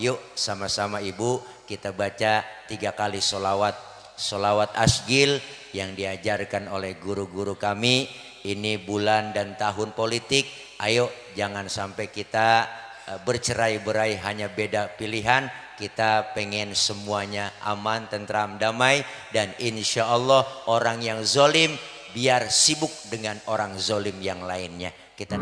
Yuk sama-sama ibu kita baca 3 kali sholawat. Sholawat asgil yang diajarkan oleh guru-guru kami. Ini bulan dan tahun politik. Ayo jangan sampai kita bercerai-berai hanya beda pilihan. Kita pengen semuanya aman, tentram, damai. Dan insya Allah orang yang zolim biar sibuk dengan orang zolim yang lainnya. Kita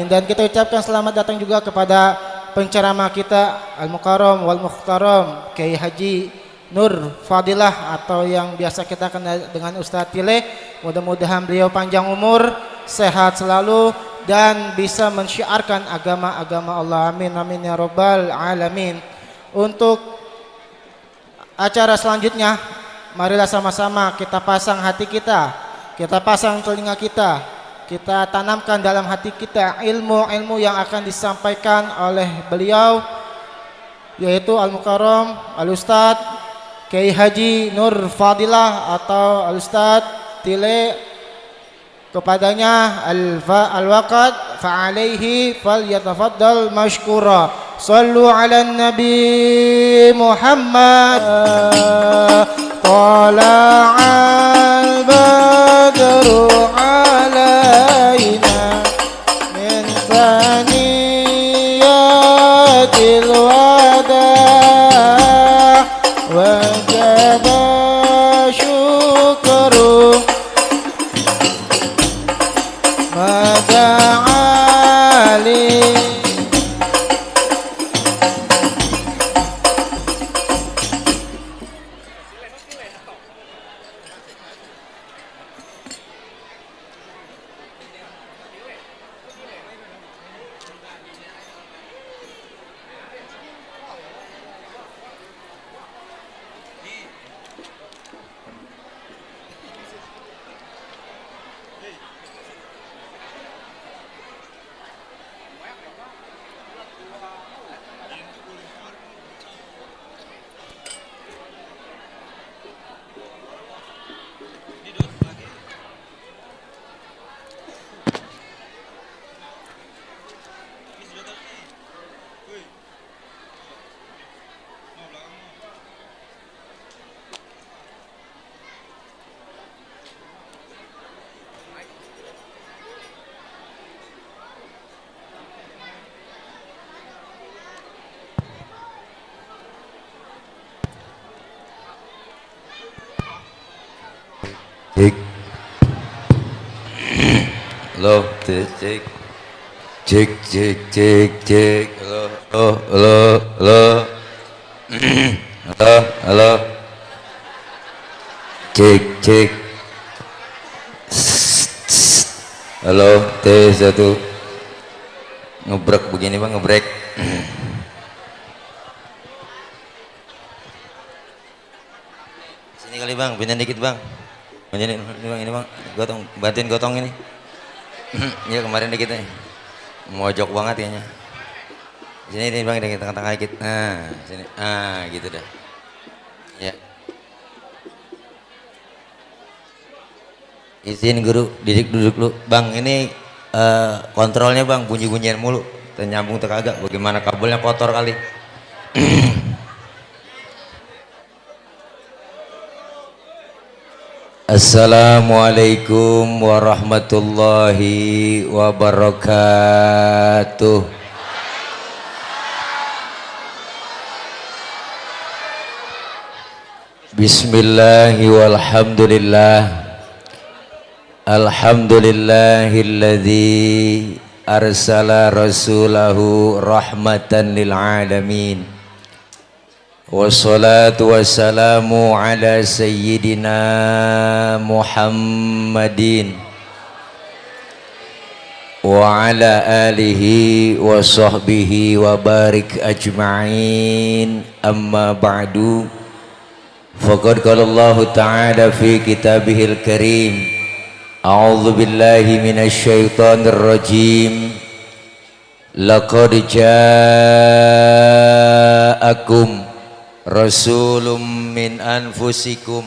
dan kita ucapkan selamat datang juga kepada penceramah kita Al-Mukarram wal Mukhtaram Kiai Haji Nur Fadilah atau yang biasa kita kenal dengan Ustadz Tile. Mudah-mudahan beliau panjang umur, sehat selalu dan bisa mensyiarkan agama-agama Allah. Amin amin ya rabbal alamin. Untuk acara selanjutnya, marilah sama-sama kita pasang hati kita pasang telinga kita tanamkan dalam hati kita ilmu-ilmu yang akan disampaikan oleh beliau, yaitu Al-Mukarram Al-Ustadz Kiai Haji Nur Fadilah atau Al-Ustadz Tile. Kepadanya al-waqt fa'alaihi falyatafaddal mashkura. Sallu ala Nabi Muhammad. Tala'al badru alaina min thaniyatil wada' wajaba syukru mada'ali. Cek. Halo, cek. Cek cek cek cek. Halo, halo, halo. Halo, halo. Cek cek. Halo, tes 1. Ngebrek begini Bang, ngebrek. Sini kali Bang, pindah dikit Bang. Ini bang, gotong, bantuin gotong ini. Ya kemarin dikit nih, mojok banget kayaknya. Sini nih bang, di tengah-tengah dikit. Nah, sini, gitu dah. Ya. Izin guru, didik duduk lu. Bang, ini kontrolnya bang, bunyi-bunyian mulu. Ternyambung terkagak. Bagaimana kabelnya kotor kali. Assalamualaikum warahmatullahi wabarakatuh. Bismillahi walhamdulillah. Alhamdulillahilladzi arsala rasulahu rahmatan lil alamin. Wassalatu wassalamu ala sayyidina Muhammadin wa ala alihi wa sahbihi wa barik ajma'in. Amma ba'du, faqad qala Allah ta'ala fi kitabihil karim, a'udzu billahi minasy syaithanir rajim. Laqad ja'akum rasulun min anfusikum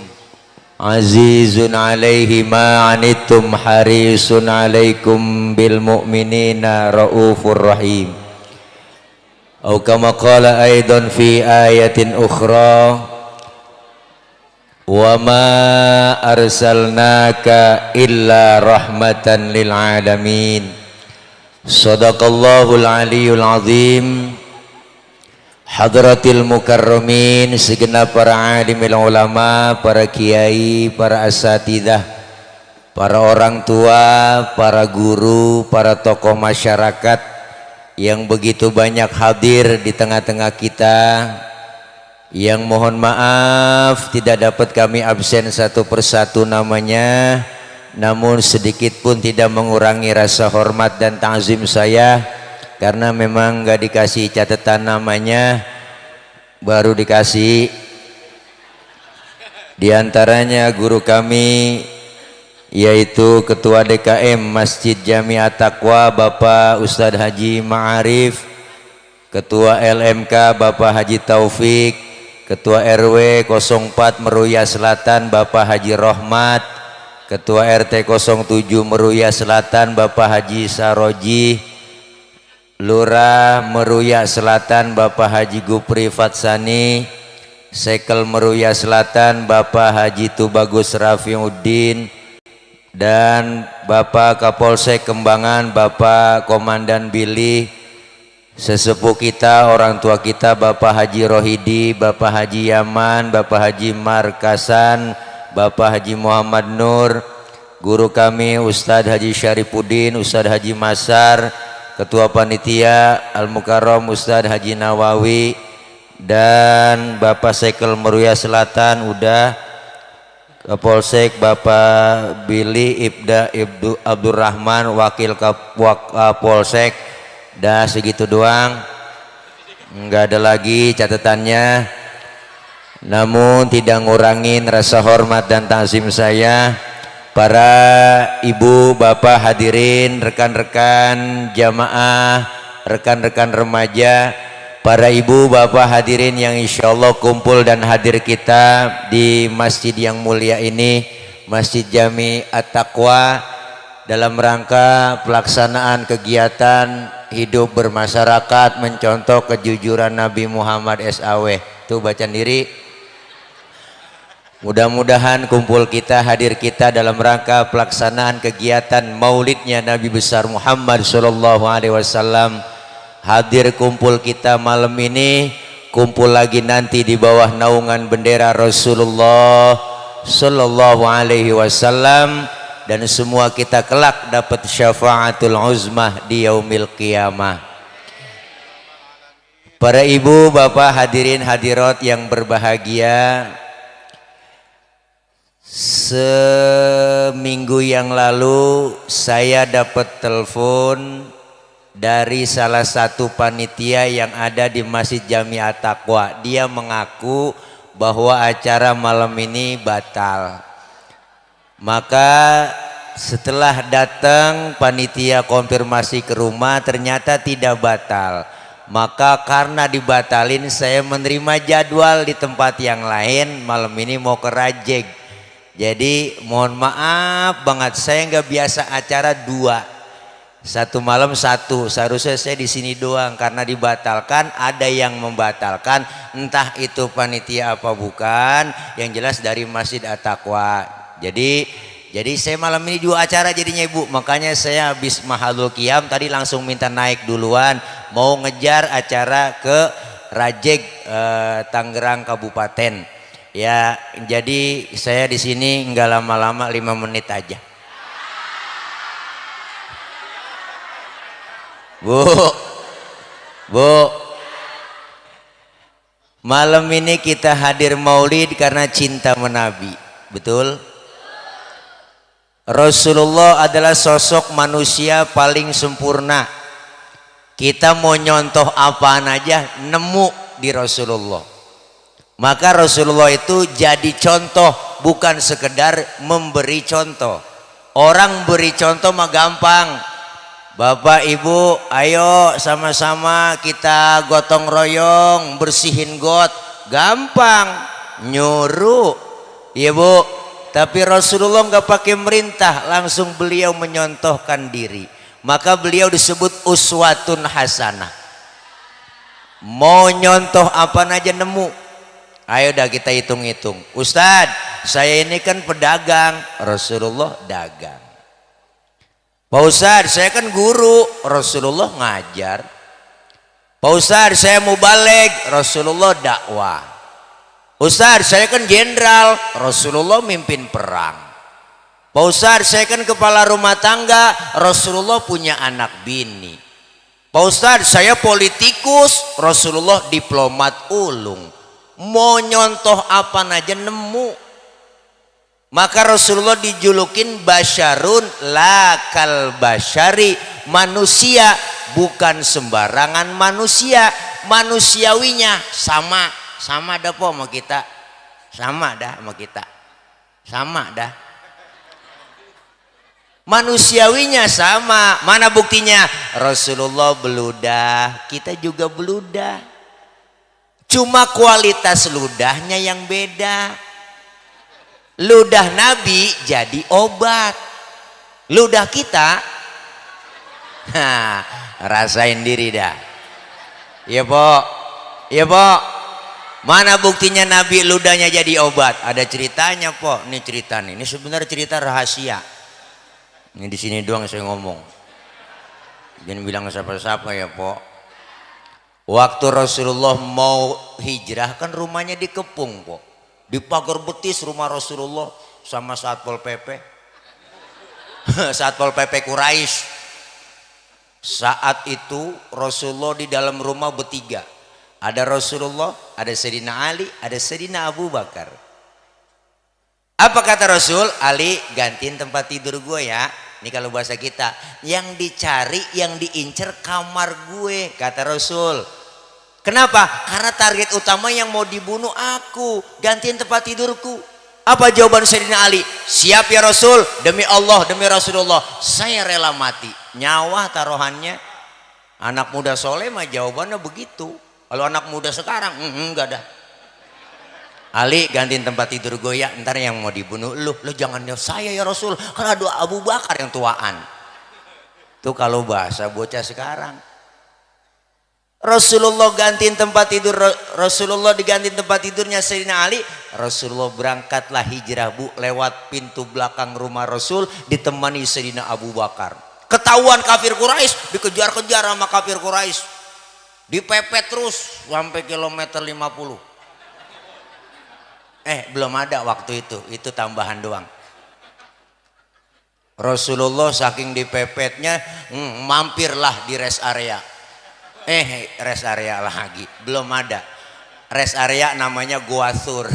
azizun alaihi ma anittum harisun alaikum bil mu'minina raufur rahim. Atau kama qala aidan fi ayatin ukhra, wa ma arsalnaka illa rahmatan lil alamin. Sadaqallahul aliyul azim. Hadratil mukarramin, segenap para alimil ulama, para kiai, para asatidah, para orang tua, para guru, para tokoh masyarakat yang begitu banyak hadir di tengah-tengah kita, yang mohon maaf tidak dapat kami absen satu persatu namanya, namun sedikit pun tidak mengurangi rasa hormat dan ta'zim saya, karena memang gak dikasih catatan namanya, baru dikasih diantaranya guru kami, yaitu Ketua DKM Masjid Jami At-Taqwa Bapak Ustadz Haji Ma'arif, Ketua LMK Bapak Haji Taufik, Ketua RW 04 Meruya Selatan Bapak Haji Rohmat, Ketua RT 07 Meruya Selatan Bapak Haji Saroji, Lurah Meruya Selatan Bapak Haji Gupri Fatsani, Sekel Meruya Selatan Bapak Haji Tubagus Rafiuddin, dan Bapak Kapolsek Kembangan Bapak Komandan Billy, sesepuh kita, orang tua kita Bapak Haji Rohidi, Bapak Haji Yaman, Bapak Haji Markasan, Bapak Haji Muhammad Nur, guru kami Ustadz Haji Syarifuddin, Ustadz Haji Masar, Ketua Panitia Al-Mukarram Ustadz Haji Nawawi, dan Bapak Sekel Meruya Selatan udah, Kapolsek Bapak Billy Ibda Ibdu Abdurrahman, Wakil Kapolsek. Dah segitu doang, nggak ada lagi catatannya, namun tidak ngurangin rasa hormat dan ta'zim saya. Para ibu bapak hadirin, rekan-rekan jamaah, rekan-rekan remaja, para ibu bapak hadirin yang insya Allah kumpul dan hadir kita di masjid yang mulia ini, Masjid Jami At-Taqwa, dalam rangka pelaksanaan kegiatan hidup bermasyarakat mencontoh kejujuran Nabi Muhammad SAW. Tuh baca diri. Mudah-mudahan kumpul kita, hadir kita dalam rangka pelaksanaan kegiatan maulidnya Nabi besar Muhammad SAW. Hadir kumpul kita malam ini, kumpul lagi nanti di bawah naungan bendera Rasulullah SAW, dan semua kita kelak dapat syafaatul uzmah di yaumil qiyamah. Para ibu bapak hadirin hadirat yang berbahagia, seminggu yang lalu saya dapat telepon dari salah satu panitia yang ada di Masjid Jami At-Taqwa. Dia mengaku bahwa acara malam ini batal. Maka setelah datang panitia konfirmasi ke rumah, ternyata tidak batal. Maka karena dibatalin, saya menerima jadwal di tempat yang lain, malam ini mau ke Rajeg. Jadi mohon maaf banget, saya nggak biasa acara dua, satu malam satu. Seharusnya saya di sini doang, karena dibatalkan. Ada yang membatalkan, entah itu panitia apa bukan, yang jelas dari Masjid At-Taqwa. Jadi saya malam ini dua acara jadinya ibu. Makanya saya habis mahadul qiyam tadi langsung minta naik duluan, mau ngejar acara ke Rajeg, Tangerang Kabupaten. Ya, jadi saya di sini nggak lama-lama, 5 menit aja. Bu, malam ini kita hadir maulid karena cinta menabi, betul? Rasulullah adalah sosok manusia paling sempurna. Kita mau nyontoh apaan aja nemu di Rasulullah. Maka Rasulullah itu jadi contoh, bukan sekedar memberi contoh. Orang beri contoh mah gampang. Bapak ibu ayo sama-sama kita gotong royong bersihin got, gampang. Nyuruh, iya bu, Tapi Rasulullah nggak pakai merintah, langsung beliau menyontohkan diri. Maka beliau disebut uswatun hasanah. Mau nyontoh apa aja nemu. Ayo dah kita hitung-hitung. Ustadz, saya ini kan pedagang, Rasulullah dagang. Pak Ustadz, saya kan guru, Rasulullah ngajar. Pak Ustadz, saya mau balik, Rasulullah dakwah. Ustadz, saya kan jenderal, Rasulullah mimpin perang. Pak Ustadz, saya kan kepala rumah tangga, Rasulullah punya anak bini. Pak Ustadz, saya politikus, Rasulullah diplomat ulung. Mau nyontoh apa aja nemu. Maka Rasulullah dijulukin basyarun lakal basyari, manusia bukan sembarangan manusia, manusiawinya sama dah po sama kita, sama dah sama kita, sama dah. Manusiawinya sama. Mana buktinya? Rasulullah beludah, kita juga beludah. Cuma kualitas ludahnya yang beda. Ludah Nabi jadi obat. Ludah kita, rasain diri dah. Iya po, iya po. Mana buktinya Nabi ludahnya jadi obat? Ada ceritanya po. Ini cerita nih. Ini sebenarnya cerita rahasia. Ini di sini doang saya ngomong. Jangan bilang siapa-siapa ya po. Waktu Rasulullah mau hijrah kan rumahnya dikepung po. Di pagar betis rumah Rasulullah sama Satpol PP. Satpol PP Quraisy. Saat itu Rasulullah di dalam rumah bertiga. Ada Rasulullah, ada Sayyidina Ali, ada Sayyidina Abu Bakar. Apa kata Rasul? Ali, gantiin tempat tidur gue ya. Ini kalau bahasa kita, yang dicari, yang diincer kamar gue, kata Rasul. Kenapa? Karena target utama yang mau dibunuh aku, gantiin tempat tidurku. Apa jawaban Sayyidina Ali? Siap ya Rasul, demi Allah, demi Rasulullah, saya rela mati. Nyawa taruhannya. Anak muda soleh mah jawabannya begitu. Kalau anak muda sekarang, enggak dah. Ali, gantiin tempat tidur gue ya, ntar yang mau dibunuh lu jangan ya saya ya Rasul, karena ada Abu Bakar yang tuaan. Tuh kalau bahasa bocah sekarang. Rasulullah gantiin tempat tidur, Rasulullah digantiin tempat tidurnya Sayyidina Ali. Rasulullah berangkatlah hijrah bu, lewat pintu belakang rumah Rasul, ditemani Sayyidina Abu Bakar. Ketahuan kafir Quraisy, dikejar-kejar sama kafir Quraisy. Dipepet terus sampai kilometer 50. Belum ada waktu itu tambahan doang. Rasulullah saking dipepetnya, mampirlah di rest area. Rest area lagi, belum ada. Rest area namanya Gua Thur.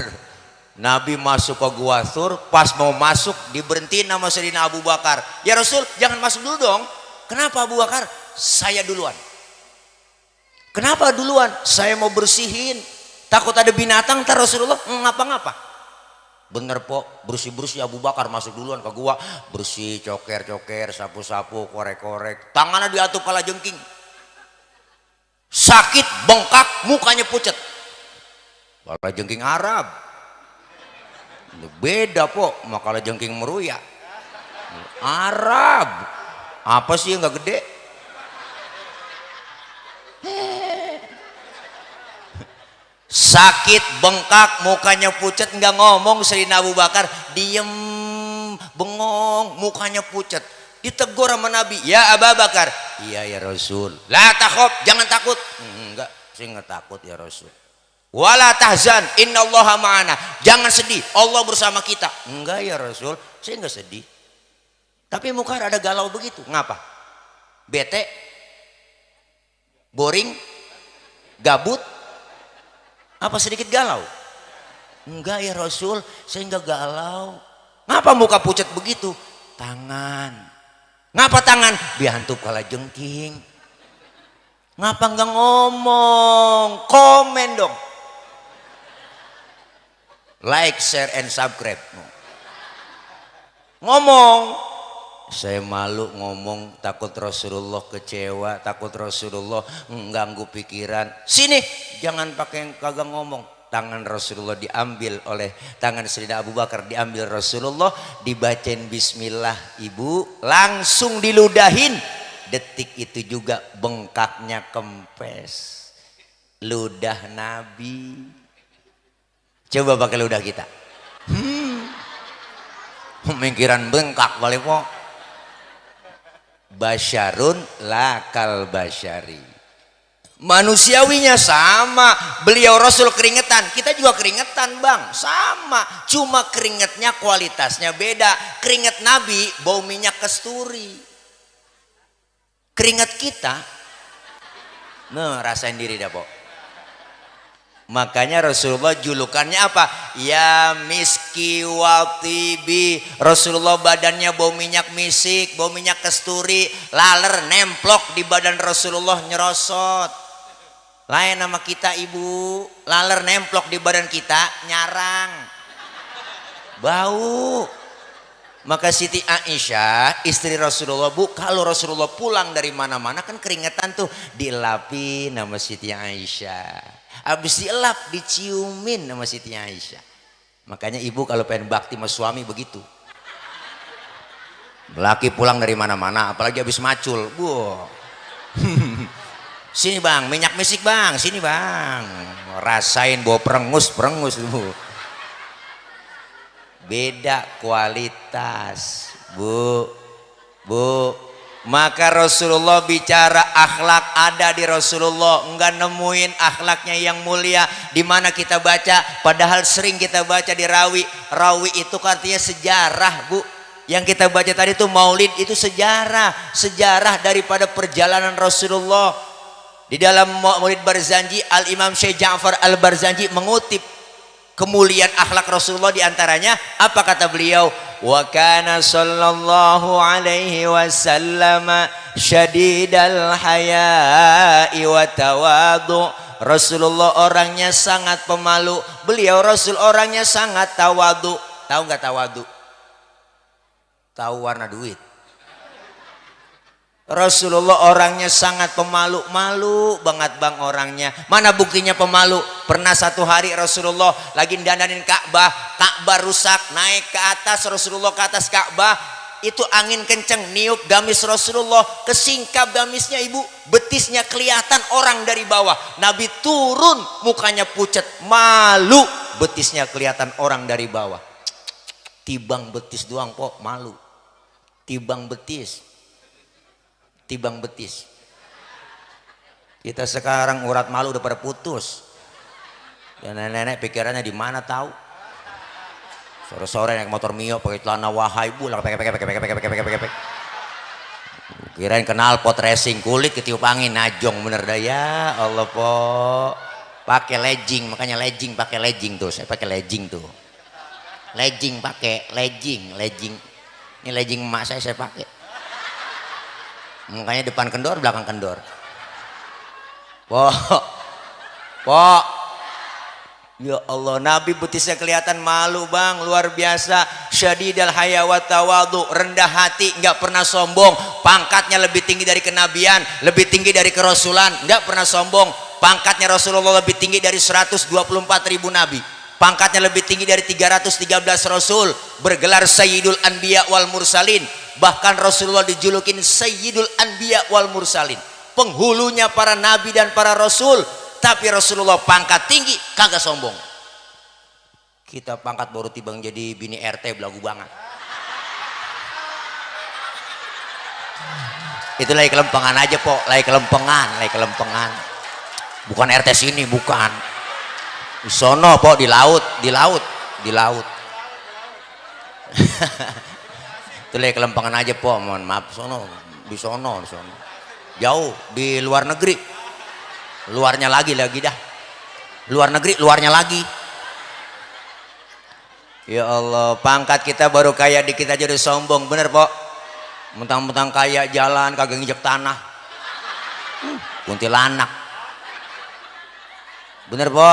Nabi masuk ke Gua Thur, pas mau masuk diberhentiin nama Sayyidina Abu Bakar. Ya Rasul, jangan masuk dulu dong. Kenapa Abu Bakar? Saya duluan. Kenapa duluan? Saya mau bersihin. Takut ada binatang, ntar Rasulullah ngapa-ngapa. Bener po, bersih-bersih Abu Bakar masuk duluan ke gua. Bersih, coker-coker, sapu-sapu, korek-korek. Tangannya diatup kala jengking. Sakit, bengkak, mukanya pucat. Kala jengking Arab. Beda po, sama kala jengking meruya. Arab. Apa sih yang gak gede? Sakit, bengkak, mukanya pucat, nggak ngomong. Sayyidina Abu Bakar diem, bengong, mukanya pucat. Ditegur sama Nabi, ya Abu Bakar. Iya ya Rasul. La takhaf, jangan takut. Enggak, saya nggak takut ya Rasul. Wala tahzan, innallaha ma'ana. Jangan sedih, Allah bersama kita. Enggak ya Rasul, saya nggak sedih. Tapi muka ada galau begitu. Ngapa? Bete, boring, gabut. Apa sedikit galau? Enggak ya Rasul, saya enggak galau. Ngapa muka pucat begitu? Tangan. Ngapa tangan? Dihantup kala jengking. Ngapa enggak ngomong? Komen dong. Like, share, and subscribe. Ngomong. Saya malu ngomong, takut Rasulullah kecewa, takut Rasulullah mengganggu pikiran. Sini, jangan pakai kagak ngomong. tangan Rasulullah diambil oleh tangan Sayyidina Abu Bakar, diambil Rasulullah, dibacain bismillah ibu, langsung diludahin. Detik itu juga bengkaknya kempes. Ludah Nabi. Coba pakai ludah kita. Pemikiran bengkak balik po. Basyarun lakal basyari. Manusiawinya sama. Beliau Rasul keringetan, kita juga keringetan bang, sama. Cuma keringetnya kualitasnya beda. Keringet Nabi bau minyak kasturi. Keringet kita, nah rasain diri dah po. Makanya Rasulullah julukannya apa? Ya miski wa tibi. Rasulullah badannya bau minyak misik, bau minyak kasturi, laler nemplok di badan Rasulullah nyerosot. Lain nama kita ibu, laler nemplok di badan kita nyarang, bau. Maka Siti Aisyah istri Rasulullah bu, kalau Rasulullah pulang dari mana-mana kan keringetan tuh, dielapin nama Siti Aisyah. Habis dielap diciumin sama Siti Aisyah. Makanya ibu kalau pengen bakti sama suami begitu. Laki pulang dari mana-mana apalagi habis macul, bu. Sini bang, minyak misik bang, sini bang. Rasain bawa perengus bu. Beda kualitas, bu. Maka Rasulullah bicara akhlak ada di Rasulullah, enggak nemuin akhlaknya yang mulia di mana kita baca, padahal sering kita baca di rawi. Rawi itu artinya sejarah, bu. Yang kita baca tadi itu maulid, itu sejarah daripada perjalanan Rasulullah. Di dalam Maulid Barzanji, Al Imam Syekh Ja'far Al Barzanji mengutip kemuliaan akhlak Rasulullah, diantaranya apa kata beliau? Wa kana sallallahu alaihi wasallam syadidal haya'i wa tawadu. Rasulullah orangnya sangat pemalu. Beliau Rasul orangnya sangat tawadu. Tahu nggak tawadu? Tahu warna duit. Rasulullah orangnya sangat pemalu, malu banget bang orangnya. Mana buktinya pemalu? Pernah satu hari Rasulullah lagi dandanin Ka'bah, Ka'bah rusak, naik ke atas Rasulullah, ke atas Ka'bah, itu angin kenceng niup gamis Rasulullah, kesingkap gamisnya ibu, betisnya kelihatan orang dari bawah. Nabi turun, mukanya pucat, malu, betisnya kelihatan orang dari bawah. Tibang betis doang kok malu, tibang betis. Kita sekarang urat malu udah pada putus. Ya nenek-nenek pikirannya di mana tahu? Sore-sore naik motor Mio pakai celana wahai bu, lah pakai. Kirain kenal pot racing, kulit ketiup angin, najong bener dah ya Allah po. Pakai legging, makanya legging pakai legging tuh, saya pakai legging tuh. Legging pakai legging. Ini legging emak saya pakai. Makanya depan kendor, belakang kendor. Pok. Ya Allah, Nabi betisnya kelihatan malu bang, luar biasa. Syadidal haya wa tawadu, rendah hati, nggak pernah sombong. Pangkatnya lebih tinggi dari kenabian, lebih tinggi dari kerasulan, nggak pernah sombong. Pangkatnya Rasulullah lebih tinggi dari 124.000 nabi. Pangkatnya lebih tinggi dari 313 rasul, bergelar Sayyidul Anbiya wal Mursalin. Bahkan Rasulullah dijulukin Sayyidul Anbiya wal Mursalin, penghulunya para nabi dan para rasul. Tapi Rasulullah pangkat tinggi, kagak sombong. Kita pangkat baru tibang jadi bini RT, belagu banget. Itu lagi kelempengan aja po, lagi kelempengan. Bukan RT sini, bukan. Di sono po, di laut. Itu lagi kelempengan aja po, mohon maaf. Di sono. Jauh, di luar negeri. Luarnya lagi dah. Luar negeri, luarnya lagi. Ya Allah, pangkat kita baru kaya dikit aja udah sombong, bener po. Mentang-mentang kaya jalan kagak nginjek tanah. Kuntilanak. Bener po.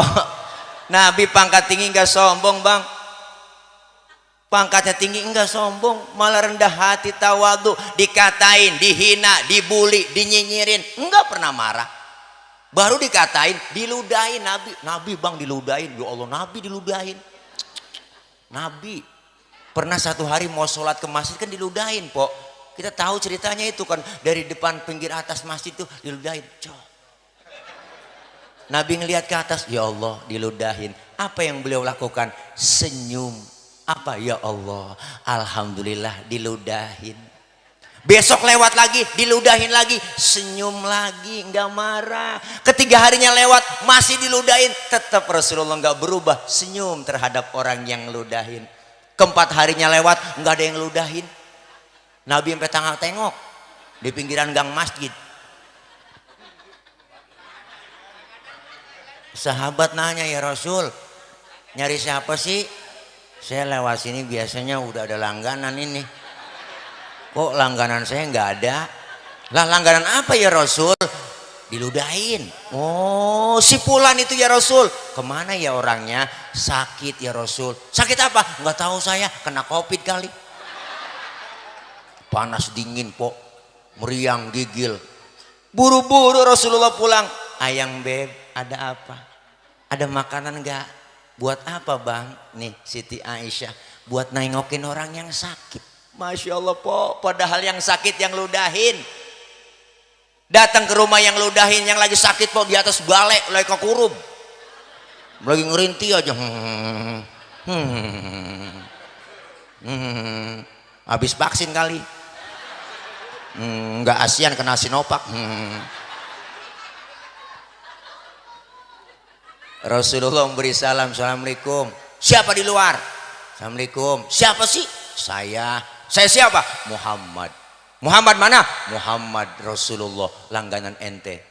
Nabi pangkat tinggi enggak sombong bang. Pangkatnya tinggi enggak sombong, malah rendah hati, tawadu. Dikatain, dihina, dibully, dinyinyirin, enggak pernah marah. Baru dikatain diludahin Nabi. Nabi bang diludahin. Ya Allah, Nabi diludahin. Nabi pernah satu hari mau sholat ke masjid kan diludahin, Pok. Kita tahu ceritanya itu kan, dari depan pinggir atas masjid tuh diludahin. Nabi ngelihat ke atas, ya Allah diludahin. Apa yang beliau lakukan? Senyum. Apa? Ya Allah, alhamdulillah diludahin. Besok lewat lagi, diludahin lagi, senyum lagi, nggak marah. Ketiga harinya lewat, masih diludahin, tetap Rasulullah nggak berubah, senyum terhadap orang yang ludahin. Keempat harinya lewat, nggak ada yang ludahin. Nabi sampai tengok di pinggiran gang masjid. Sahabat nanya, ya Rasul, nyari siapa sih? Saya lewat sini biasanya udah ada langganan ini. Kok langganan saya nggak ada? Lah langganan apa ya Rasul? Diludahin. Oh, si Fulan itu ya Rasul. Kemana ya orangnya? Sakit ya Rasul. Sakit apa? Nggak tahu saya, kena COVID kali. Panas dingin, Pok. Meriang gigil. Buru-buru Rasulullah pulang. Ayang beb, ada apa? Ada makanan nggak? Buat apa bang? Nih Siti Aisyah, buat nengokin orang yang sakit. Masya Allah, Pok. Padahal yang sakit yang ludahin. Datang ke rumah yang ludahin, yang lagi sakit, Pok, di atas balai lagi kekurub, lagi ngerintih aja. Habis vaksin kali. Nggak ASEAN, kena Sinovac. Rasulullah memberi salam. Assalamualaikum. Siapa di luar? Assalamualaikum. Siapa sih? Saya siapa? Muhammad. Muhammad mana? Muhammad Rasulullah, langganan ente.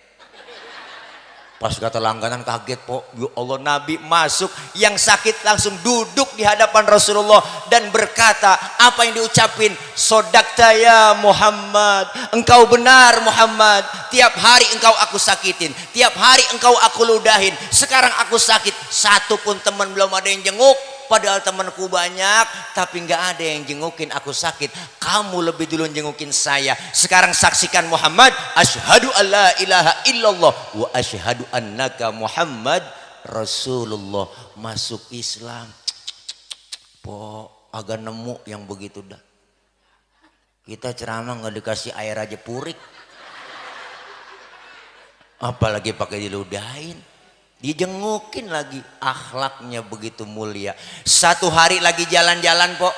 Pas kata langganan kaget, Pok. Ya Allah, Nabi masuk, yang sakit langsung duduk di hadapan Rasulullah dan berkata apa yang diucapin, sodakta ya Muhammad, engkau benar Muhammad, tiap hari engkau aku sakitin, tiap hari engkau aku ludahin, sekarang aku sakit, satu pun teman belum ada yang jenguk. Padahal temanku banyak, tapi nggak ada yang jengukin aku sakit. Kamu lebih dulu jengukin saya. Sekarang saksikan Muhammad, asyhadu alla ilaha illallah wa asyhadu annaka Muhammad Rasulullah. Masuk Islam. Pok, agak nemu yang begitu dah. Kita ceramah nggak dikasih air aja purik, apalagi pakai diludahin. Dijengukin lagi, akhlaknya begitu mulia. Satu hari lagi jalan-jalan, Pok,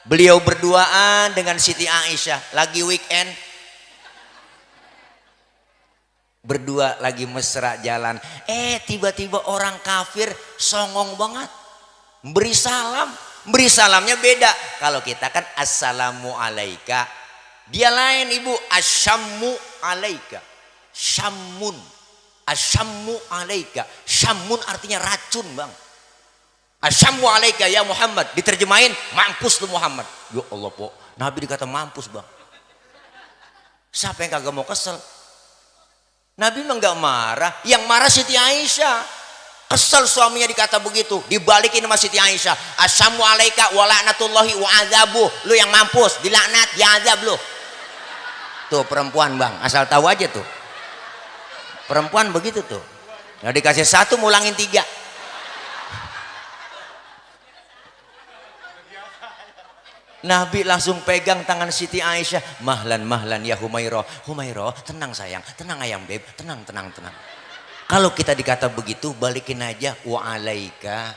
beliau berduaan dengan Siti Aisyah, lagi weekend, berdua lagi mesra jalan. Tiba-tiba orang kafir songong banget, beri salam. Beri salamnya beda. Kalau kita kan assalamu alaika, dia lain ibu, asyammu alaika, syammun. Asyammu alaika, syammun artinya racun bang. Asyammu alaika ya Muhammad, diterjemahin mampus lu Muhammad. Ya Allah, Pok, Nabi dikata mampus bang. Siapa yang kagak mau kesel? Nabi mah nggak marah, yang marah Siti Aisyah. Kesel suaminya dikata begitu, dibalikin sama Siti Aisyah. Asyammu alaika wa la'natullahi wa azabuh, lu yang mampus, dilaknat, diazab lu. Tuh perempuan bang, asal tahu aja tuh. Perempuan begitu tuh, nah dikasih satu mulangin tiga. Nabi langsung pegang tangan Siti Aisyah, mahlan mahlan ya Humairah. Humairah, tenang sayang, tenang ayam beb, tenang. Kalau kita dikata begitu, balikin aja, wa alaika,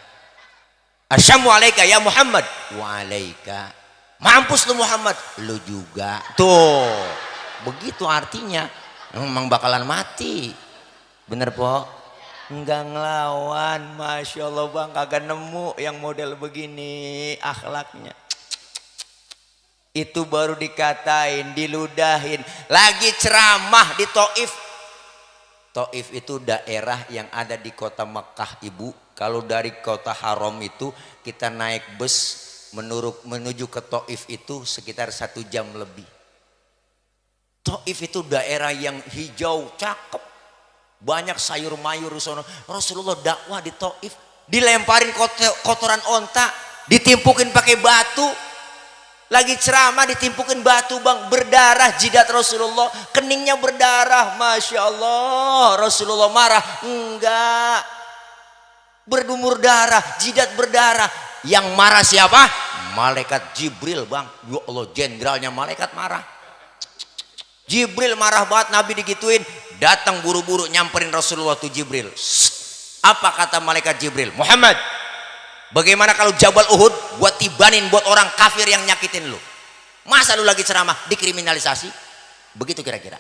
asyamu alaika ya Muhammad, wa alaika, mampus lu Muhammad, lu juga. Tuh begitu artinya. Memang bakalan mati, bener Pok? Enggak ngelawan. Masya Allah bang, kagak nemu yang model begini akhlaknya. Itu baru dikatain, diludahin. Lagi ceramah di Taif. Taif itu daerah yang ada di kota Mekah ibu. Kalau dari kota Haram itu kita naik bus menuju ke Taif itu sekitar 1 jam lebih. Taif itu daerah yang hijau, cakep, banyak sayur mayur di sana. Rasulullah dakwah di Taif, dilemparin kotoran onta, ditimpukin pakai batu, Lagi ceramah ditimpukin batu bang, berdarah jidat Rasulullah, keningnya berdarah. Masya Allah, Rasulullah marah? Enggak, berdumur darah, jidat berdarah. Yang marah siapa? Malaikat Jibril bang. Ya Allah, jenderalnya malaikat marah. Jibril marah banget, Nabi digituin, datang buru-buru nyamperin Rasulullah tuh Jibril. Apa kata malaikat Jibril? Muhammad, bagaimana kalau Jabal Uhud buat tibanin buat orang kafir yang nyakitin lu? Masa lu lagi ceramah dikriminalisasi? Begitu kira-kira.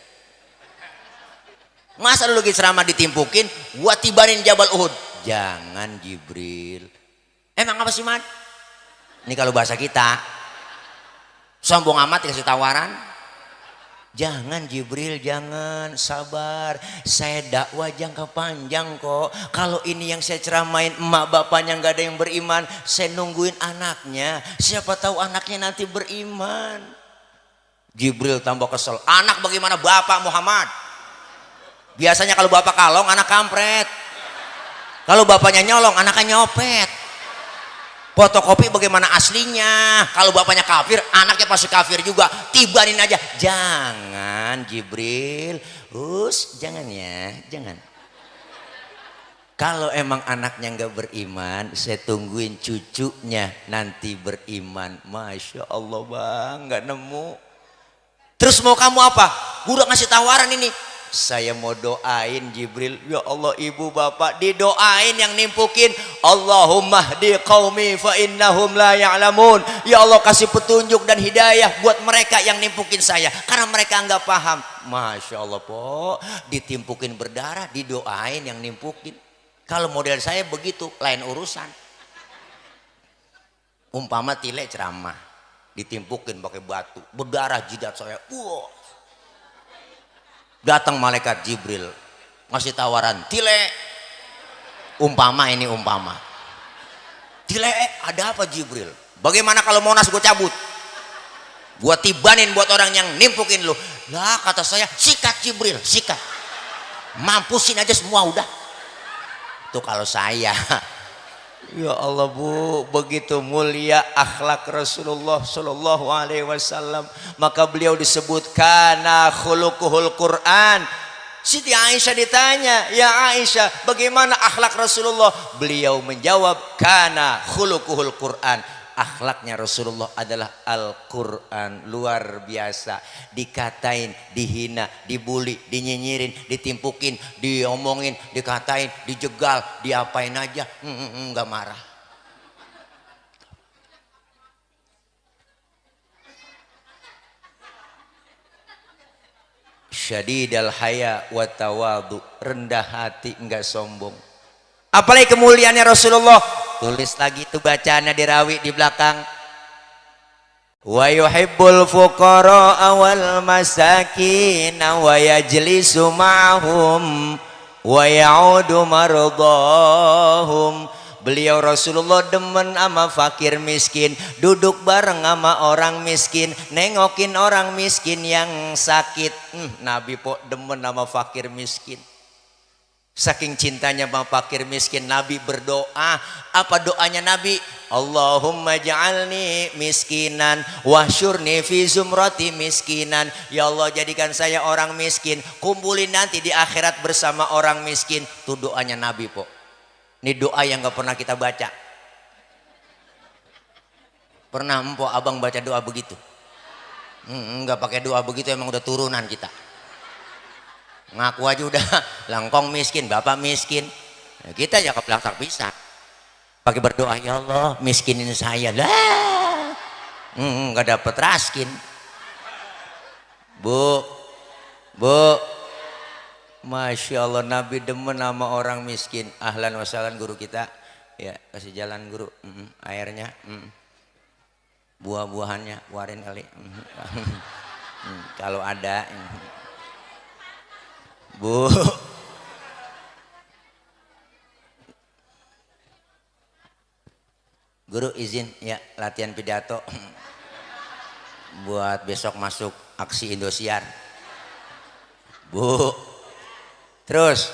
Masa lu lagi ceramah ditimpukin buat tibanin Jabal Uhud? Jangan Jibril. Emang apa sih man? Ini kalau bahasa kita sombong amat dikasih tawaran. Jangan Jibril, jangan, sabar. Saya dakwah jangka panjang kok. Kalau ini yang saya ceramain emak bapaknya nggak ada yang beriman, saya nungguin anaknya. Siapa tahu anaknya nanti beriman. Jibril tambah kesel. Anak bagaimana bapak Muhammad? Biasanya kalau bapak kalong anak kampret. Kalau bapaknya nyolong anaknya nyopet. Fotokopi bagaimana aslinya? Kalau bapaknya kafir, anaknya pasti kafir juga. Tibanin aja. Jangan Jibril, jangan ya, jangan. Kalau emang anaknya nggak beriman, saya tungguin cucunya nanti beriman. Masya Allah bang, nggak nemu. Terus mau kamu apa? Gue udah ngasih tawaran ini. Saya mau doain Jibril. Ya Allah, ibu bapak didoain yang nimpukin. Allahumma hdi qaumi fa innahum la ya'lamun. Ya Allah, kasih petunjuk dan hidayah buat mereka yang nimpukin saya, karena mereka nggak paham. Masya Allah po, ditimpukin berdarah, didoain yang nimpukin. Kalau model saya begitu, lain urusan. Umpama tile ceramah, ditimpukin pakai batu, berdarah jidat saya. Datang malaikat Jibril ngasih tawaran, tile, umpama ini umpama, tile, ada apa Jibril? Bagaimana kalau Monas gue cabut, gue tibanin buat orang yang nimpukin lu? Lah kata saya, sikat Jibril, sikat, mampusin aja semua udah. Itu kalau saya. Ya Allah bu, begitu mulia akhlak Rasulullah Shallallahu Alaihi Wasallam, maka beliau disebut kana khuluquhul Quran. Siti Aisyah ditanya, ya Aisyah, bagaimana akhlak Rasulullah? Beliau menjawab, kana khuluquhul Quran. Akhlaknya Rasulullah adalah Al-Quran. Luar biasa. Dikatain, dihina, dibully, dinyinyirin, ditimpukin, diomongin, dikatain, dijegal, diapain aja, nggak marah. Syadidal haya wa tawadu, rendah hati, enggak sombong. Apalagi kemuliaannya Rasulullah. Tulis lagi itu bacaannya di rawi di belakang. Wa yuhibbul fuqara wal masakin wa yajlisu ma'hum wa ya'udu mardahum. Beliau Rasulullah demen sama fakir miskin, duduk bareng sama orang miskin, nengokin orang miskin yang sakit. Nabi po demen sama fakir miskin. Saking cintanya sama fakir miskin, Nabi berdoa. Apa doanya Nabi? Allahumma ja'alni miskinan wahsyurni fi zumrati miskinan. Ya Allah, jadikan saya orang miskin, kumpulin nanti di akhirat bersama orang miskin. Itu doanya Nabi po. Ini doa yang gak pernah kita baca. Pernah empok abang baca doa begitu? Enggak pakai doa begitu, emang udah turunan kita. Ngaku aja udah langkong miskin, bapak miskin. Nah, kita ya keplak bisa. Pakai berdoa, ya Allah miskinin saya lah. Nggak dapet raskin. Bu, Masya Allah, Nabi demen sama orang miskin. Ahlan wasalan guru kita. Ya kasih jalan guru. Airnya, buah-buahannya, warin kali. Kalau ada. Bu, guru izin ya latihan pidato buat besok masuk aksi Indosiar. Bu, terus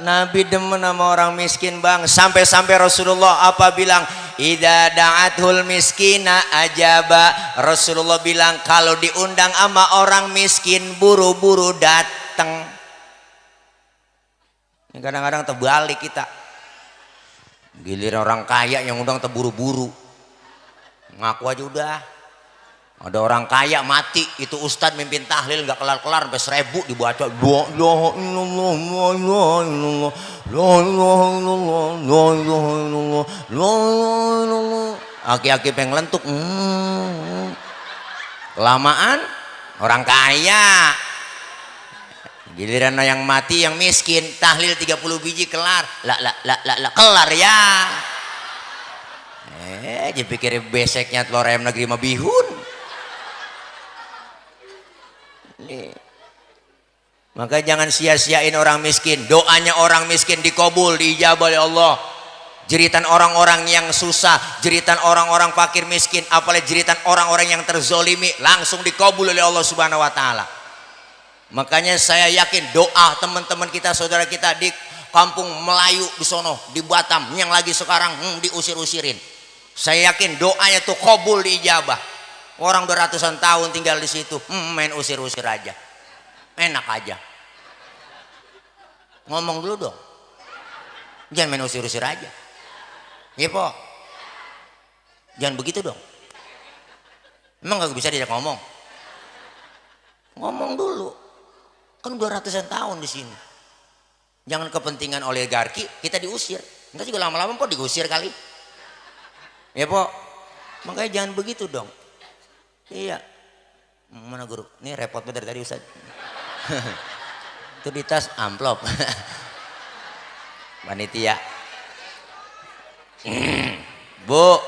Nabi demen sama orang miskin bang, sampai-sampai Rasulullah apa bilang, idza da'athul miskina ajaba. Rasulullah bilang kalau diundang sama orang miskin buru-buru datang. Kadang-kadang terbalik kita. Giliran orang kaya yang undang terburu-buru. Ngaku aja udah. Ada orang kaya mati, itu ustadz mimpin tahlil nggak kelar-kelar sampai 1000 dibaca. La ilaha illallah, la ilaha illallah, la ilaha illallah, la ilaha illallah, la ilaha illallah. Aki-aki pengen lentuk. Kelamaan orang kaya. Giliran yang mati yang miskin tahlil 30 biji kelar. La kelar ya. Dipikir beseknya telur ayam negeri mah bihun. Maka jangan sia-siain orang miskin. Doanya orang miskin dikabul, diijabah oleh Allah. Jeritan orang-orang yang susah, jeritan orang-orang fakir miskin, apalagi jeritan orang-orang yang terzolimi langsung dikabul oleh Allah Subhanahu wa taala. Makanya saya yakin doa teman-teman kita, saudara kita di kampung Melayu di sono, di Batam yang lagi sekarang diusir-usirin. Saya yakin doanya tuh kabul, diijabah. Orang 200-an tahun tinggal di situ, main usir-usir aja, enak aja. Ngomong dulu dong, jangan main usir-usir aja, ya po. Jangan begitu dong. Emang gak bisa diajak ngomong? Ngomong dulu, kan 200-an tahun di sini. Jangan kepentingan oligarki kita diusir. Entar juga lama-lama po diusir kali, ya po. Makanya jangan begitu dong. Iya, mana guru? Ini repot dari tadi Ustaz. Itu di tas amplop. Panitia. Bu,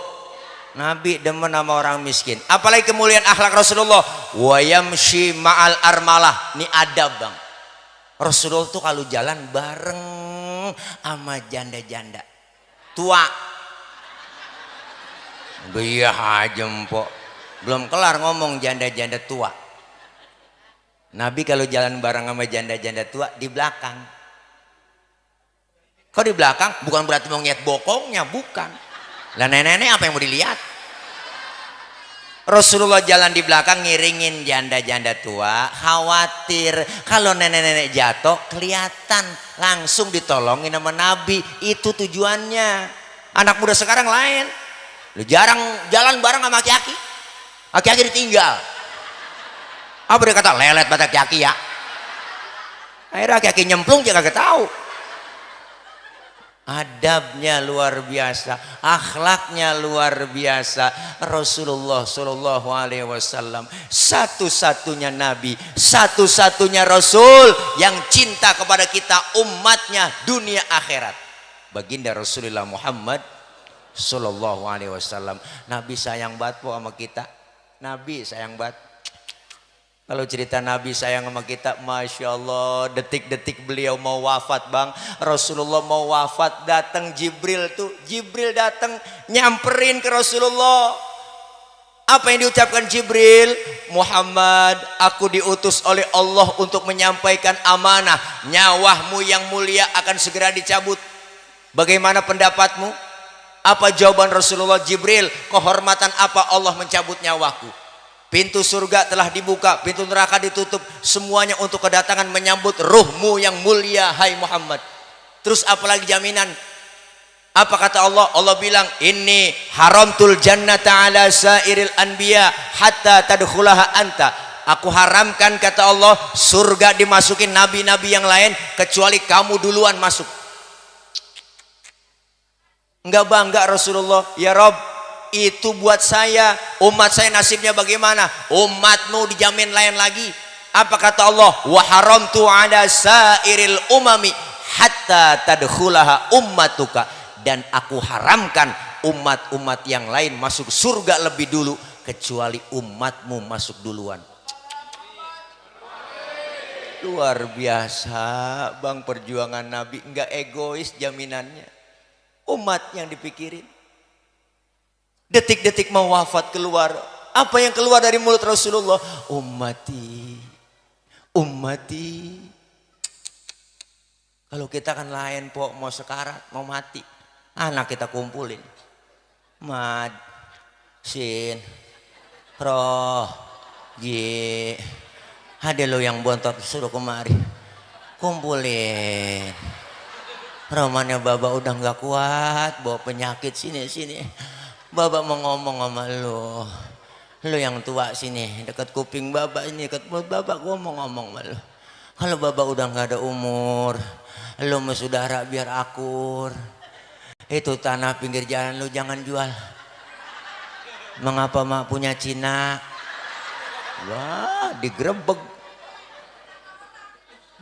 Nabi demen sama orang miskin. Apalagi kemuliaan akhlak Rasulullah. Wa yamshi ma'al armalah. Ini adab bang. Rasulullah tuh kalau jalan bareng sama janda-janda tua. Biar aja mpok. Belum kelar ngomong janda-janda tua. Nabi kalau jalan bareng sama janda-janda tua di belakang. Kok di belakang? Bukan berarti mau ngeliat bokongnya, bukan. Lah nenek-nenek apa yang mau dilihat? Rasulullah jalan di belakang ngiringin janda-janda tua, khawatir kalau nenek-nenek jatuh kelihatan, langsung ditolongin sama Nabi. Itu tujuannya. Anak muda sekarang lain. Lu jarang jalan bareng sama aki-aki. Aki-aki ditinggal. Apa dia kata lelet batak aki ya? Akhirnya aki-aki nyemplung dia kagak tahu. Adabnya luar biasa, akhlaknya luar biasa. Rasulullah Shallallahu Alaihi Wasallam satu-satunya Nabi, satu-satunya Rasul yang cinta kepada kita umatnya dunia akhirat. Baginda Rasulullah Muhammad Shallallahu Alaihi Wasallam. Nabi sayang banget po sama kita. Nabi sayang banget. Kalau cerita Nabi sayang sama kita, Masya Allah, detik-detik beliau mau wafat bang, Rasulullah mau wafat, datang Jibril tuh, Jibril datang nyamperin ke Rasulullah. Apa yang diucapkan Jibril? Muhammad, aku diutus oleh Allah untuk menyampaikan amanah, nyawahmu yang mulia akan segera dicabut. Bagaimana pendapatmu? Apa jawaban Rasulullah? Jibril, kehormatan apa Allah mencabut nyawaku? Pintu surga telah dibuka, pintu neraka ditutup, semuanya untuk kedatangan menyambut ruhmu yang mulia, hai Muhammad. Terus apalagi jaminan? Apa kata Allah? Allah bilang, inni haramtul jannata ala sairil anbiya hatta tadkhulaha anta. Aku haramkan, kata Allah, surga dimasukin nabi-nabi yang lain kecuali kamu duluan masuk. Enggak bangga Rasulullah, ya Rob, itu buat saya, umat saya nasibnya bagaimana? Umatmu dijamin lain lagi. Apa kata Allah? Wa haramtu ala sairil umami hatta tadkhulaha ummatuka. Dan aku haramkan umat-umat yang lain masuk surga lebih dulu kecuali umatmu masuk duluan. Luar biasa bang perjuangan Nabi, enggak egois jaminannya. Umat yang dipikirin. Detik-detik mau wafat keluar, apa yang keluar dari mulut Rasulullah? Ummati, ummati. Kalau kita kan lain po, mau sekarat, mau mati, anak kita kumpulin, mad sin roh ji. Ada lo yang bontot suruh kemari kumpulin. Romannya Baba udah nggak kuat bawa penyakit sini. Baba mau ngomong sama lo yang tua sini dekat kuping Baba ini dekat mulut Baba, gua mau ngomong sama lo. Kalau Baba udah nggak ada umur, lo mau saudara biar akur. Itu tanah pinggir jalan lo jangan jual. Mengapa mak punya Cina? Wah, digrebek.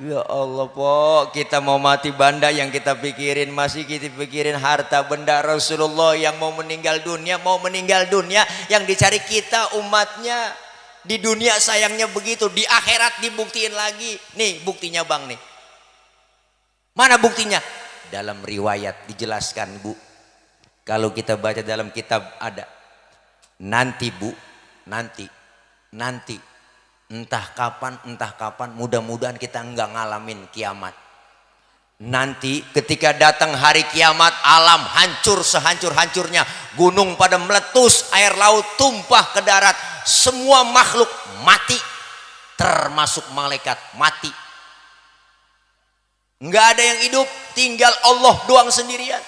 Ya Allah, Pok, kita mau mati banda yang kita pikirin, masih kita pikirin harta benda. Rasulullah yang mau meninggal dunia yang dicari kita umatnya. Di dunia sayangnya begitu, di akhirat dibuktiin lagi. Nih buktinya Bang nih. Mana buktinya? Dalam riwayat dijelaskan, Bu. Kalau kita baca dalam kitab ada. Nanti, Bu, nanti. Entah kapan, mudah-mudahan kita enggak ngalamin kiamat. Nanti ketika datang hari kiamat, alam hancur sehancur-hancurnya, gunung pada meletus, air laut tumpah ke darat, semua makhluk mati, termasuk malaikat mati. Enggak ada yang hidup, tinggal Allah doang sendirian.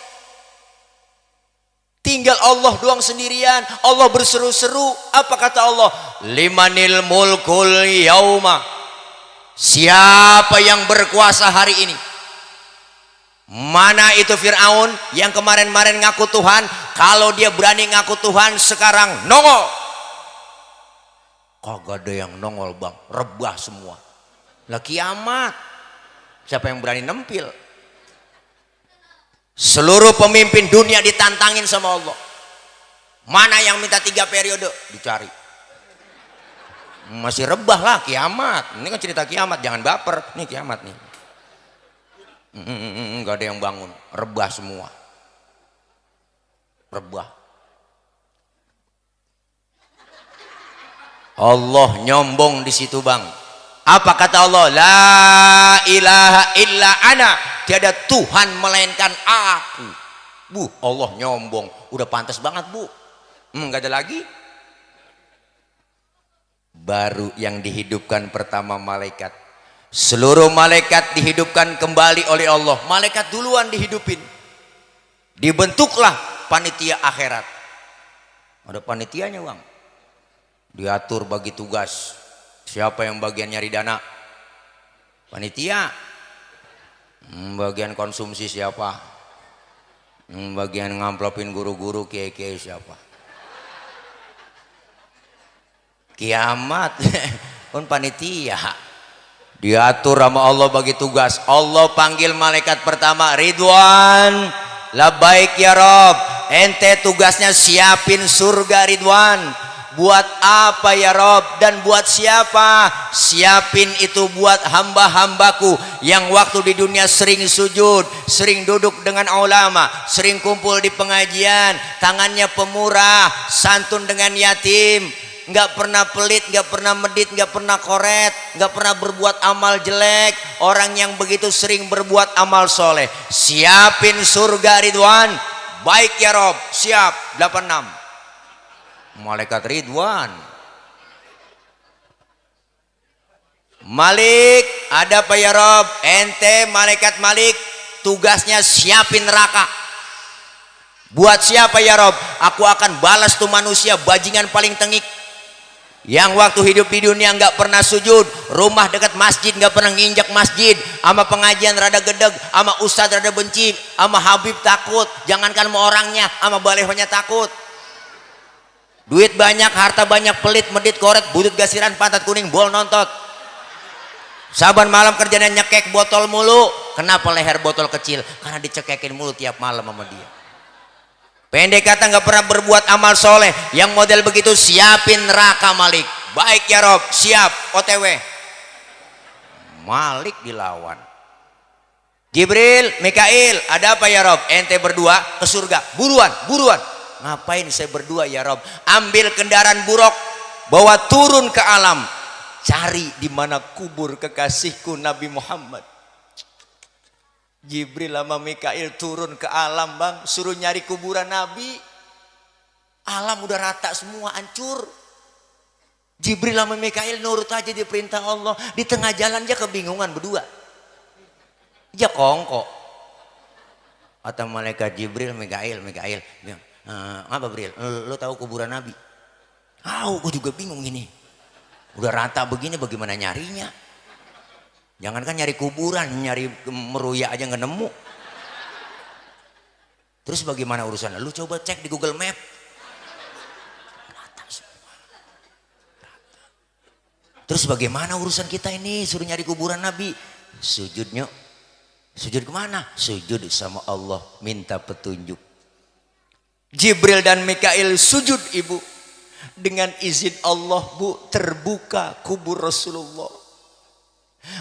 Tinggal Allah doang sendirian. Allah berseru-seru. Apa kata Allah? Limanil mulkul yauma. Siapa yang berkuasa hari ini? Mana itu Fir'aun yang kemarin-kemarin ngaku Tuhan? Kalau dia berani ngaku Tuhan sekarang nongol. Kagak ada yang nongol Bang, rebah semua. Lah kiamat. Siapa yang berani nempil? Seluruh pemimpin dunia ditantangin sama Allah. Mana yang minta 3 periode? Dicari. Masih rebah lah kiamat. Ini kan cerita kiamat, jangan baper. Ini kiamat nih. Gak ada yang bangun. Rebah semua. Rebah. Allah nyombong di situ Bang. Apa kata Allah? La ilaha illa ana. Tiada Tuhan melainkan aku. Bu, Allah nyombong. Udah pantas banget Bu. Gak ada lagi. Baru yang dihidupkan pertama malaikat. Seluruh malaikat dihidupkan kembali oleh Allah. Malaikat duluan dihidupin. Dibentuklah panitia akhirat. Ada panitianya Bang. Diatur bagi tugas. Siapa yang bagian nyari dana? Panitia. Bagian konsumsi siapa? Bagian ngamplopin guru-guru kiai-kiai siapa? Kiamat pun panitia. Diatur sama Allah bagi tugas. Allah panggil malaikat pertama, Ridwan, labbaik ya Rob. Ente tugasnya siapin surga Ridwan. Buat apa ya Rob? Dan buat siapa? Siapin itu buat hamba-hambaku yang waktu di dunia sering sujud, sering duduk dengan ulama, sering kumpul di pengajian, tangannya pemurah, santun dengan yatim, nggak pernah pelit, nggak pernah medit, nggak pernah koret, nggak pernah berbuat amal jelek. Orang yang begitu sering berbuat amal soleh. Siapin surga Ridwan. Baik ya Rob, siap. 86 Malaikat Ridwan. Malik, ada apa ya Rob? Ente malaikat Malik, tugasnya siapin neraka. Buat siapa ya Rob? Aku akan balas tuh manusia bajingan paling tengik, yang waktu hidup di dunia nggak pernah sujud, rumah dekat masjid nggak pernah nginjak masjid, sama pengajian rada gedeg, sama ustadz rada benci, sama Habib takut, jangankan sama orangnya, sama balehonya takut. Duit banyak, harta banyak, pelit, medit, koret, butut gasiran, pantat kuning, bol nontot. Saban malam kerjanya nyekek botol mulu. Kenapa leher botol kecil? Karena dicekekin mulu tiap malam sama dia. Pendek kata nggak pernah berbuat amal soleh. Yang model begitu siapin neraka Malik. Baik ya Rob, siap. OTW. Malik dilawan. Jibril, Mikail, ada apa ya Rob? Ente berdua ke surga. Buruan, buruan. Ngapain saya berdua ya Rob? Ambil kendaraan buruk, bawa turun ke alam, cari di mana kubur kekasihku Nabi Muhammad. Jibril sama Mikail turun ke alam Bang, suruh nyari kuburan Nabi. Alam udah rata semua, hancur. Jibril sama Mikail nurut aja di perintah Allah. Di tengah jalan dia kebingungan berdua. Ya kongko. Atau malaikat Jibril, Mikail bilang, apa Bril? Lo tahu kuburan Nabi? Gue juga bingung ini. Udah rata begini bagaimana nyarinya? Jangankan nyari kuburan, nyari meruya aja nggak nemu. Terus bagaimana urusannya? Lu coba cek di Google Map. Rata semua. Rata. Terus bagaimana urusan kita ini? Suruh nyari kuburan Nabi. Sujudnya. Sujud kemana? Sujud sama Allah. Minta petunjuk. Jibril dan Mikail sujud ibu. Dengan izin Allah bu, terbuka kubur Rasulullah.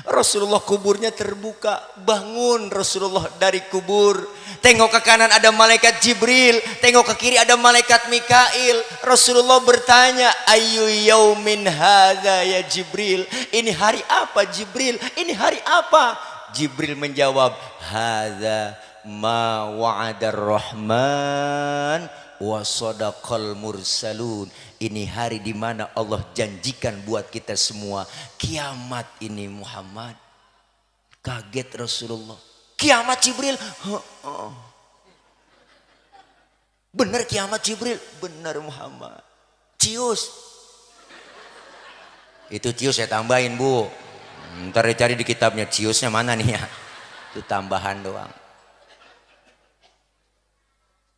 Rasulullah kuburnya terbuka. Bangun Rasulullah dari kubur. Tengok ke kanan ada malaikat Jibril, tengok ke kiri ada malaikat Mikail. Rasulullah bertanya, ayu yaumin hadza ya Jibril? Ini hari apa Jibril? Ini hari apa? Jibril menjawab, hadza ma wa'adar rahman wa sadaqal mursalun. Ini hari di mana Allah janjikan buat kita semua. Kiamat ini Muhammad. Kaget Rasulullah. Kiamat Jibril. Benar kiamat Jibril. Benar Muhammad. Cius. Itu cius saya tambahin bu. Ntar dicari di kitabnya ciusnya mana nih ya. Itu tambahan doang.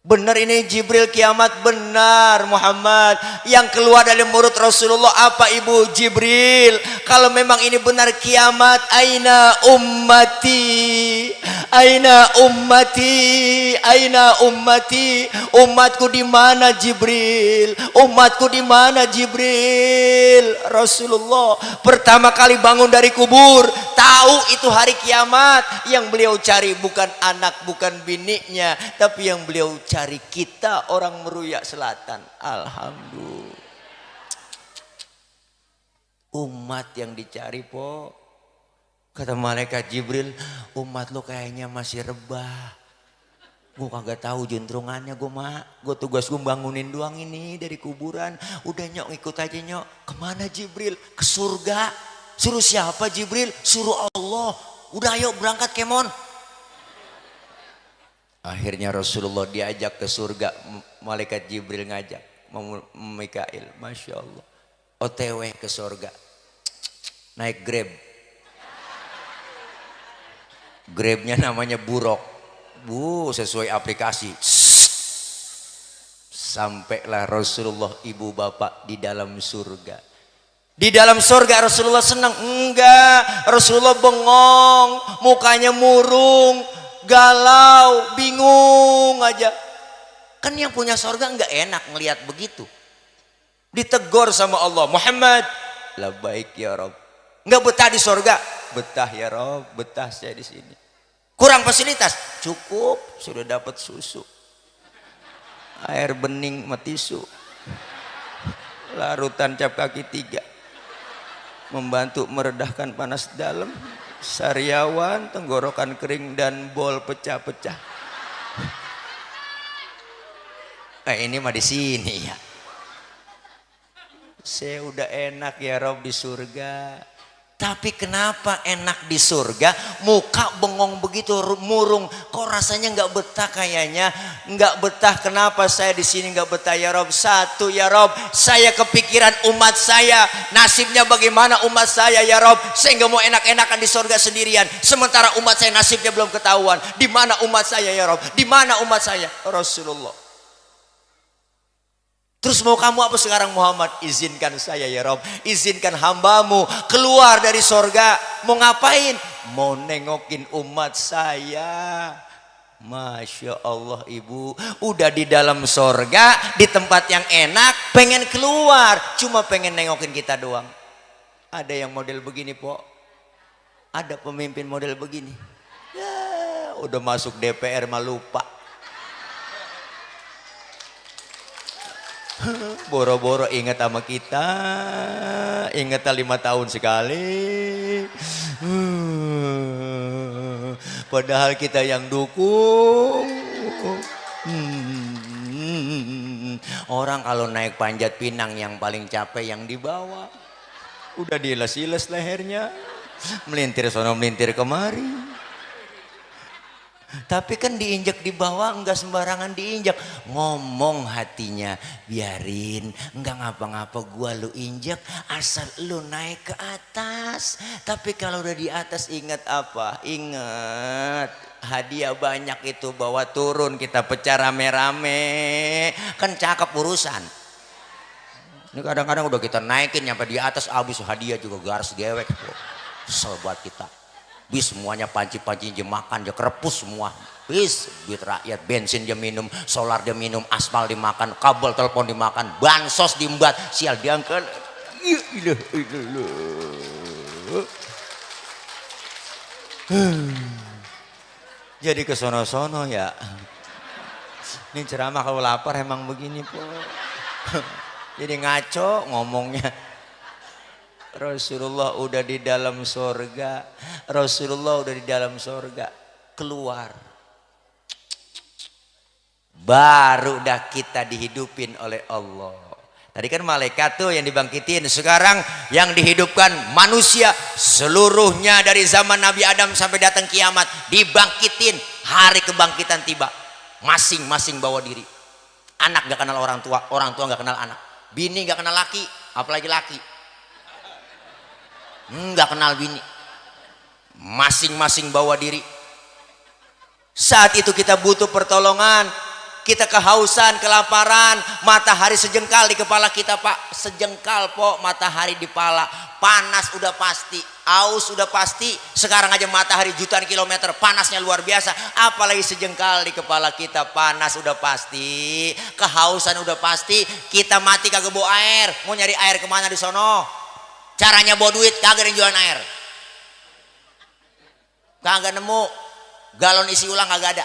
Benar ini Jibril kiamat, benar Muhammad. Yang keluar dari mulut Rasulullah apa ibu? Jibril, kalau memang ini benar kiamat, aina ummati, aina ummati, aina ummati, umatku di mana Jibril? Umatku di mana Jibril? Rasulullah pertama kali bangun dari kubur, tahu itu hari kiamat. Yang beliau cari bukan anak, bukan biniknya, tapi yang beliau cari kita orang Meruya Selatan. Alhamdulillah. Umat yang dicari po. Kata malaikat Jibril, umat lo kayaknya masih rebah. Gue kagak tahu juntrungannya gue mak. Gue tugas gue bangunin doang ini dari kuburan. Udah nyok ikut aja nyok. Kemana Jibril? Ke surga. Suruh siapa Jibril? Suruh Allah. Udah ayo berangkat kemon. Akhirnya Rasulullah diajak ke surga. Malaikat Jibril ngajak Mikail. Masya Allah. OTW ke surga. Naik Grab. Grabnya namanya Burok. Bu, sesuai aplikasi. Sampailah Rasulullah ibu bapak di dalam surga. Di dalam surga Rasulullah senang? Enggak. Rasulullah bengong. Mukanya murung. Galau, bingung aja. Kan yang punya surga enggak enak ngelihat begitu. Ditegur sama Allah, Muhammad, labbaik ya Rabb. Enggak betah di surga? Betah ya Rabb, betah saya di sini. Kurang fasilitas? Cukup, sudah dapat susu. Air bening sama tisu. Larutan cap kaki 3. Membantu meredahkan panas dalam. Sariawan, tenggorokan kering dan bol pecah-pecah. Ini mah di sini ya. Saya udah enak ya Rob di surga. Tapi kenapa enak di surga, muka bengong begitu murung, kok rasanya nggak betah kayaknya, nggak betah. Kenapa saya di sini nggak betah ya Rob? Satu ya Rob, saya kepikiran umat saya, nasibnya bagaimana umat saya ya Rob? Saya nggak mau enak-enakan di surga sendirian, sementara umat saya nasibnya belum ketahuan. Di mana umat saya ya Rob? Di mana umat saya? Rasulullah. Terus mau kamu apa sekarang Muhammad? Izinkan saya ya Rob, izinkan hambamu keluar dari sorga. Mau ngapain? Mau nengokin umat saya. Masya Allah ibu, udah di dalam sorga, di tempat yang enak, pengen keluar, cuma pengen nengokin kita doang. Ada yang model begini po? Ada pemimpin model begini? Ya, udah masuk DPR mah lupa. Boro-boro ingat sama kita, ingat 5 tahun sekali. Padahal kita yang dukung. Orang kalau naik panjat pinang yang paling capek yang di bawah. Udah diiles-iles lehernya. Melintir sono melintir kemari. Tapi kan diinjak di bawah enggak sembarangan diinjak. Ngomong hatinya, biarin enggak ngapa-ngapa gua lu injak asal lu naik ke atas. Tapi kalau udah di atas ingat apa? Ingat hadiah banyak itu bawa turun kita pecah rame-rame. Kan cakep urusan. Ini kadang-kadang udah kita naikin nyampe di atas habis hadiah juga garis gewek. Sobat kita. Bis semuanya panci-panci dia makan dia kerepus semua. Bis duit rakyat bensin dia minum, solar dia minum, aspal dimakan, kabel telepon dimakan, bansos diembat, sial diangkat. Jadi ke sono-sono ya. Ini ceramah kalau lapar emang begini po. Jadi ngaco ngomongnya. Rasulullah udah di dalam sorga. Rasulullah udah di dalam sorga. Keluar. Baru dah kita dihidupin oleh Allah. Tadi kan malaikat tuh yang dibangkitin. Sekarang yang dihidupkan manusia. Seluruhnya dari zaman Nabi Adam sampai datang kiamat. Dibangkitin. Hari kebangkitan tiba. Masing-masing bawa diri. Anak gak kenal orang tua. Orang tua gak kenal anak. Bini gak kenal laki. Apalagi laki. Enggak kenal bini. Masing-masing bawa diri. Saat itu kita butuh pertolongan. Kita kehausan, kelaparan. Matahari sejengkal di kepala kita pak. Sejengkal po matahari di pala. Panas udah pasti. Aus udah pasti. Sekarang aja matahari jutaan kilometer. Panasnya luar biasa. Apalagi sejengkal di kepala kita. Panas udah pasti. Kehausan udah pasti. Kita mati kagak bawa air. Mau nyari air kemana di sono? Caranya bawa duit kagak ada yang jualan air. Kagak nemu. Galon isi ulang kagak ada.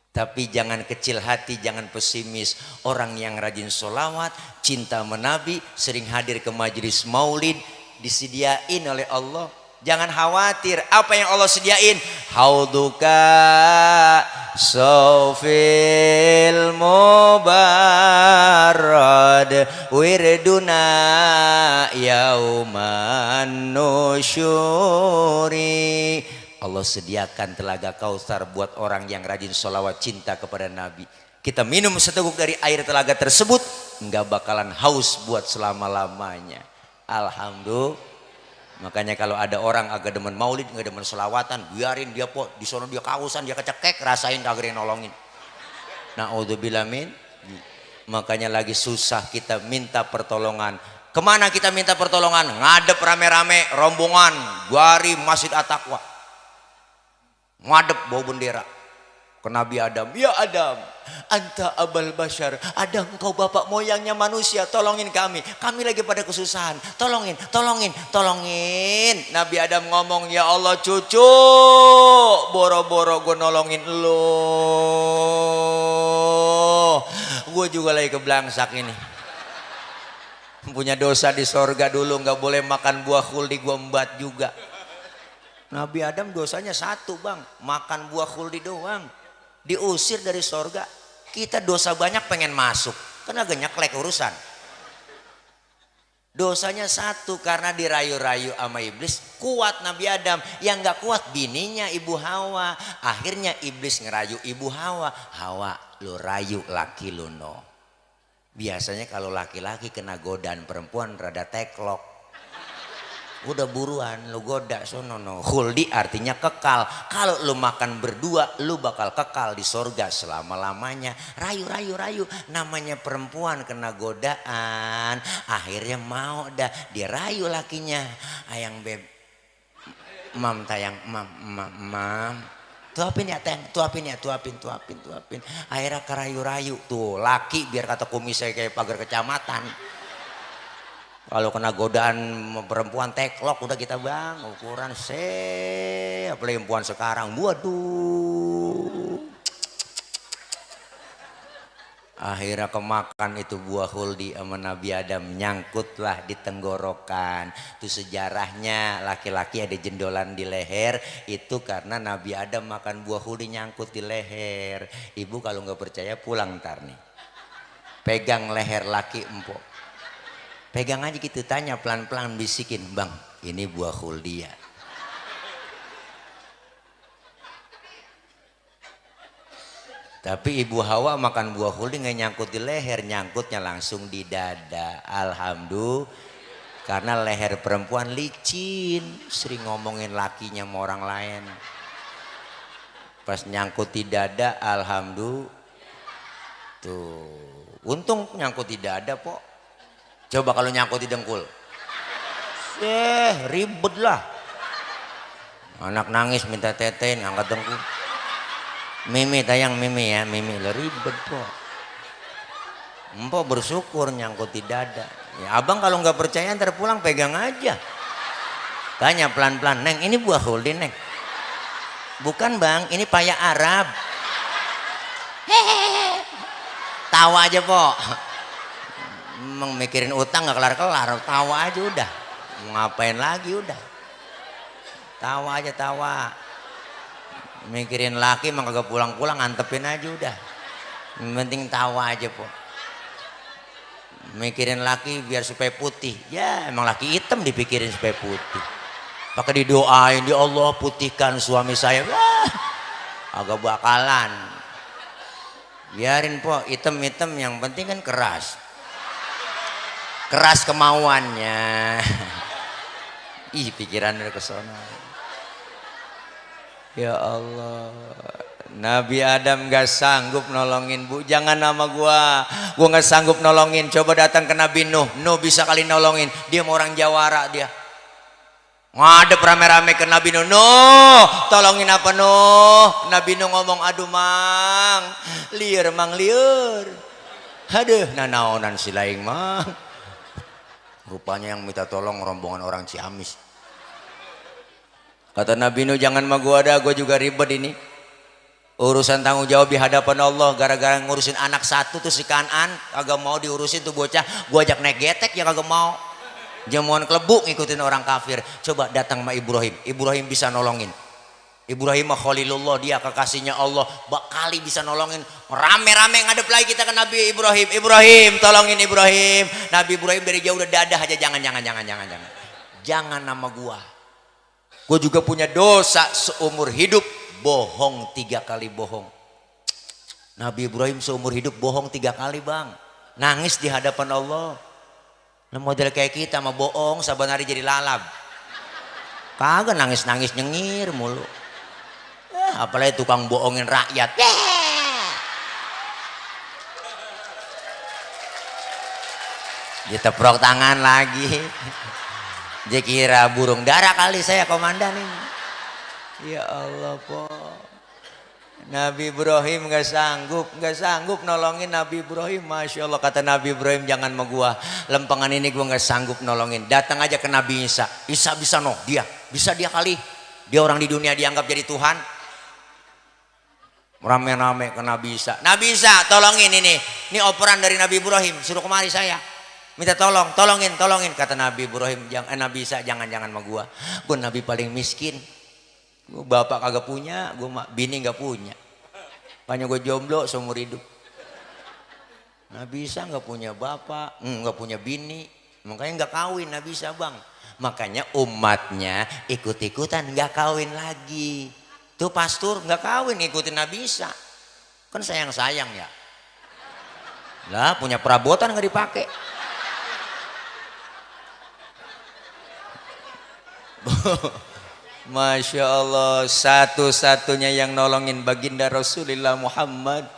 Tapi jangan kecil hati, jangan pesimis. Orang yang rajin sholawat, cinta menabi, sering hadir ke majelis maulid, disediain oleh Allah. Jangan khawatir, apa yang Allah sediain? Hauduka sofil mubarad wirduna yauman nusyuri. Allah sediakan telaga Kautsar buat orang yang rajin sholawat cinta kepada Nabi. Kita minum seteguk dari air telaga tersebut, enggak bakalan haus buat selama-lamanya. Alhamdulillah. Makanya kalau ada orang agak demen maulid, nggak demen selawatan, biarin dia po di sono dia kausan, dia kecekek, rasain kagak yang nolongin. Naudzubillah min. Makanya lagi susah kita minta pertolongan. Kemana kita minta pertolongan? Ngadep rame-rame rombongan, guari Masjid At-Taqwa. Ngadep bawa bendera. Ke Nabi Adam, ya Adam, anta abal bashar, Adam engkau bapak moyangnya manusia, tolongin kami lagi pada kesusahan, tolongin. Nabi Adam ngomong, ya Allah cucu, boro-boro gue nolongin lo, gue juga lagi keblangsak ini, punya dosa di sorga dulu, nggak boleh makan buah khuldi, gue embat juga. Nabi Adam dosanya satu bang, makan buah khuldi doang. Diusir dari sorga. Kita dosa banyak pengen masuk, kan agak nyeklek urusan. Dosanya satu karena dirayu-rayu sama iblis. Kuat Nabi Adam, yang gak kuat bininya Ibu Hawa. Akhirnya iblis ngerayu Ibu Hawa. Hawa lu rayu laki lu no. Biasanya kalau laki-laki kena godaan perempuan rada teklok. Udah buruan lu goda sono no. Khuldi artinya kekal. Kalau lu makan berdua lu bakal kekal di sorga selama-lamanya. Rayu. Namanya perempuan kena godaan. Akhirnya mau dah dirayu lakinya. Ayang beb. Mam tayang mam. Tuapin ya teng, tuapin. Akhirnya kerayu-rayu tuh laki biar kata kumisnya kayak pagar kecamatan. Kalau kena godaan perempuan teklok udah kita bang ukuran apalagi perempuan sekarang, waduh. Akhirnya kemakan itu buah huldi sama Nabi Adam, nyangkutlah di tenggorokan. Itu sejarahnya laki-laki ada jendolan di leher itu karena Nabi Adam makan buah huldi nyangkut di leher. Ibu kalau nggak percaya pulang ntar nih, pegang leher laki empok, pegang aja gitu, tanya pelan-pelan, bisikin, bang ini buah huldi ya. Tapi Ibu Hawa makan buah huldi nggak nyangkut di leher, nyangkutnya langsung di dada. Alhamdulillah, karena leher perempuan licin, sering ngomongin lakinya sama orang lain. Pas nyangkut di dada, alhamdulillah. Tuh, untung nyangkut di dada, Pok. Coba kalau nyangkut di dengkul, ribet lah. Anak nangis minta tetein, angkat dengkul. Mimi tayang Mimi ya, Mimi lo ribet kok. Empok bersyukur nyangkut di dada. Ya abang kalau nggak percaya ntar pulang pegang aja. Tanya pelan-pelan, Neng ini buah huldi Neng? Bukan bang, ini paya Arab. Hehehe. Tawa aja Pok. Mikirin utang nggak kelar-kelar, tawa aja udah. Mau ngapain lagi udah. Tawa aja tawa. Mikirin laki mah kagak pulang-pulang, antepin aja udah. Yang penting tawa aja Po. Mikirin laki biar supaya putih, ya emang laki hitam dipikirin supaya putih. Pakai didoain, ya Allah putihkan suami saya. Wah, agak bakalan. Biarin Po, hitam-hitam yang penting kan keras. Keras kemauannya. Ih pikiran udah kesana. Ya Allah, Nabi Adam gak sanggup nolongin Bu. Jangan nama gua gak sanggup nolongin. Coba datang ke Nabi Nuh, Nuh bisa kali nolongin. Dia mau orang Jawara dia. Ngadep rame-rame ke Nabi Nuh, Nuh tolongin apa Nuh? Nabi Nuh ngomong, aduh mang, liur mang liur. Aduh nanaonan si laing mang. Rupanya yang minta tolong rombongan orang Ciamis. Kata Nabi Nuh, jangan sama gua ada, gua juga ribet ini. Urusan tanggung jawab di hadapan Allah, gara-gara ngurusin anak satu tuh si Kanan, kagak mau diurusin tuh bocah, gua ajak naik getek ya kagak mau. Jamuan kelebuk ngikutin orang kafir. Coba datang sama Ibrahim, Ibrahim bisa nolongin. Ibrahim mah Khalilullah, dia kekasihnya Allah, bakali bisa nolongin. Rame-rame ngadep lagi kita ke Nabi Ibrahim, Ibrahim tolongin Ibrahim. Nabi Ibrahim dari jauh udah dadah aja, jangan nama gua. Gue juga punya dosa seumur hidup, bohong 3 kali bohong. Nabi Ibrahim seumur hidup bohong 3 kali bang, nangis di hadapan Allah. Nah, model kayak kita mah bohong saban hari jadi lalab, kagak nangis-nangis nyengir mulu. Apalagi tukang bohongin rakyat. Diteprok tangan lagi. Dia kira burung dara kali saya komandan ini. Ya Allah Po. Nabi Ibrahim gak sanggup nolongin Nabi Ibrahim. Masya Allah, kata Nabi Ibrahim, jangan sama gua, lempengan ini gua gak sanggup nolongin. Datang aja ke Nabi Isa. Isa bisa dia kali. Dia orang di dunia dianggap jadi Tuhan. Rame-rame ke Nabi Isa. Nabi Isa tolongin ini operan dari Nabi Ibrahim, suruh kemari saya. Minta tolongin. Kata Nabi Ibrahim, Nabi Isa, jangan sama gua Nabi paling miskin. Gua bapak kagak punya, gua bini gak punya. Makanya gua jomblo seumur hidup. Nabi Isa gak punya bapak, gak punya bini, makanya gak kawin Nabi Isa bang. Makanya umatnya ikut-ikutan gak kawin lagi. Tuh pastor gak kawin ikutin Nabi Isa. Kan sayang-sayang ya. Lah punya perabotan gak dipakai. Masya Allah, satu-satunya yang nolongin baginda Rasulullah Muhammad.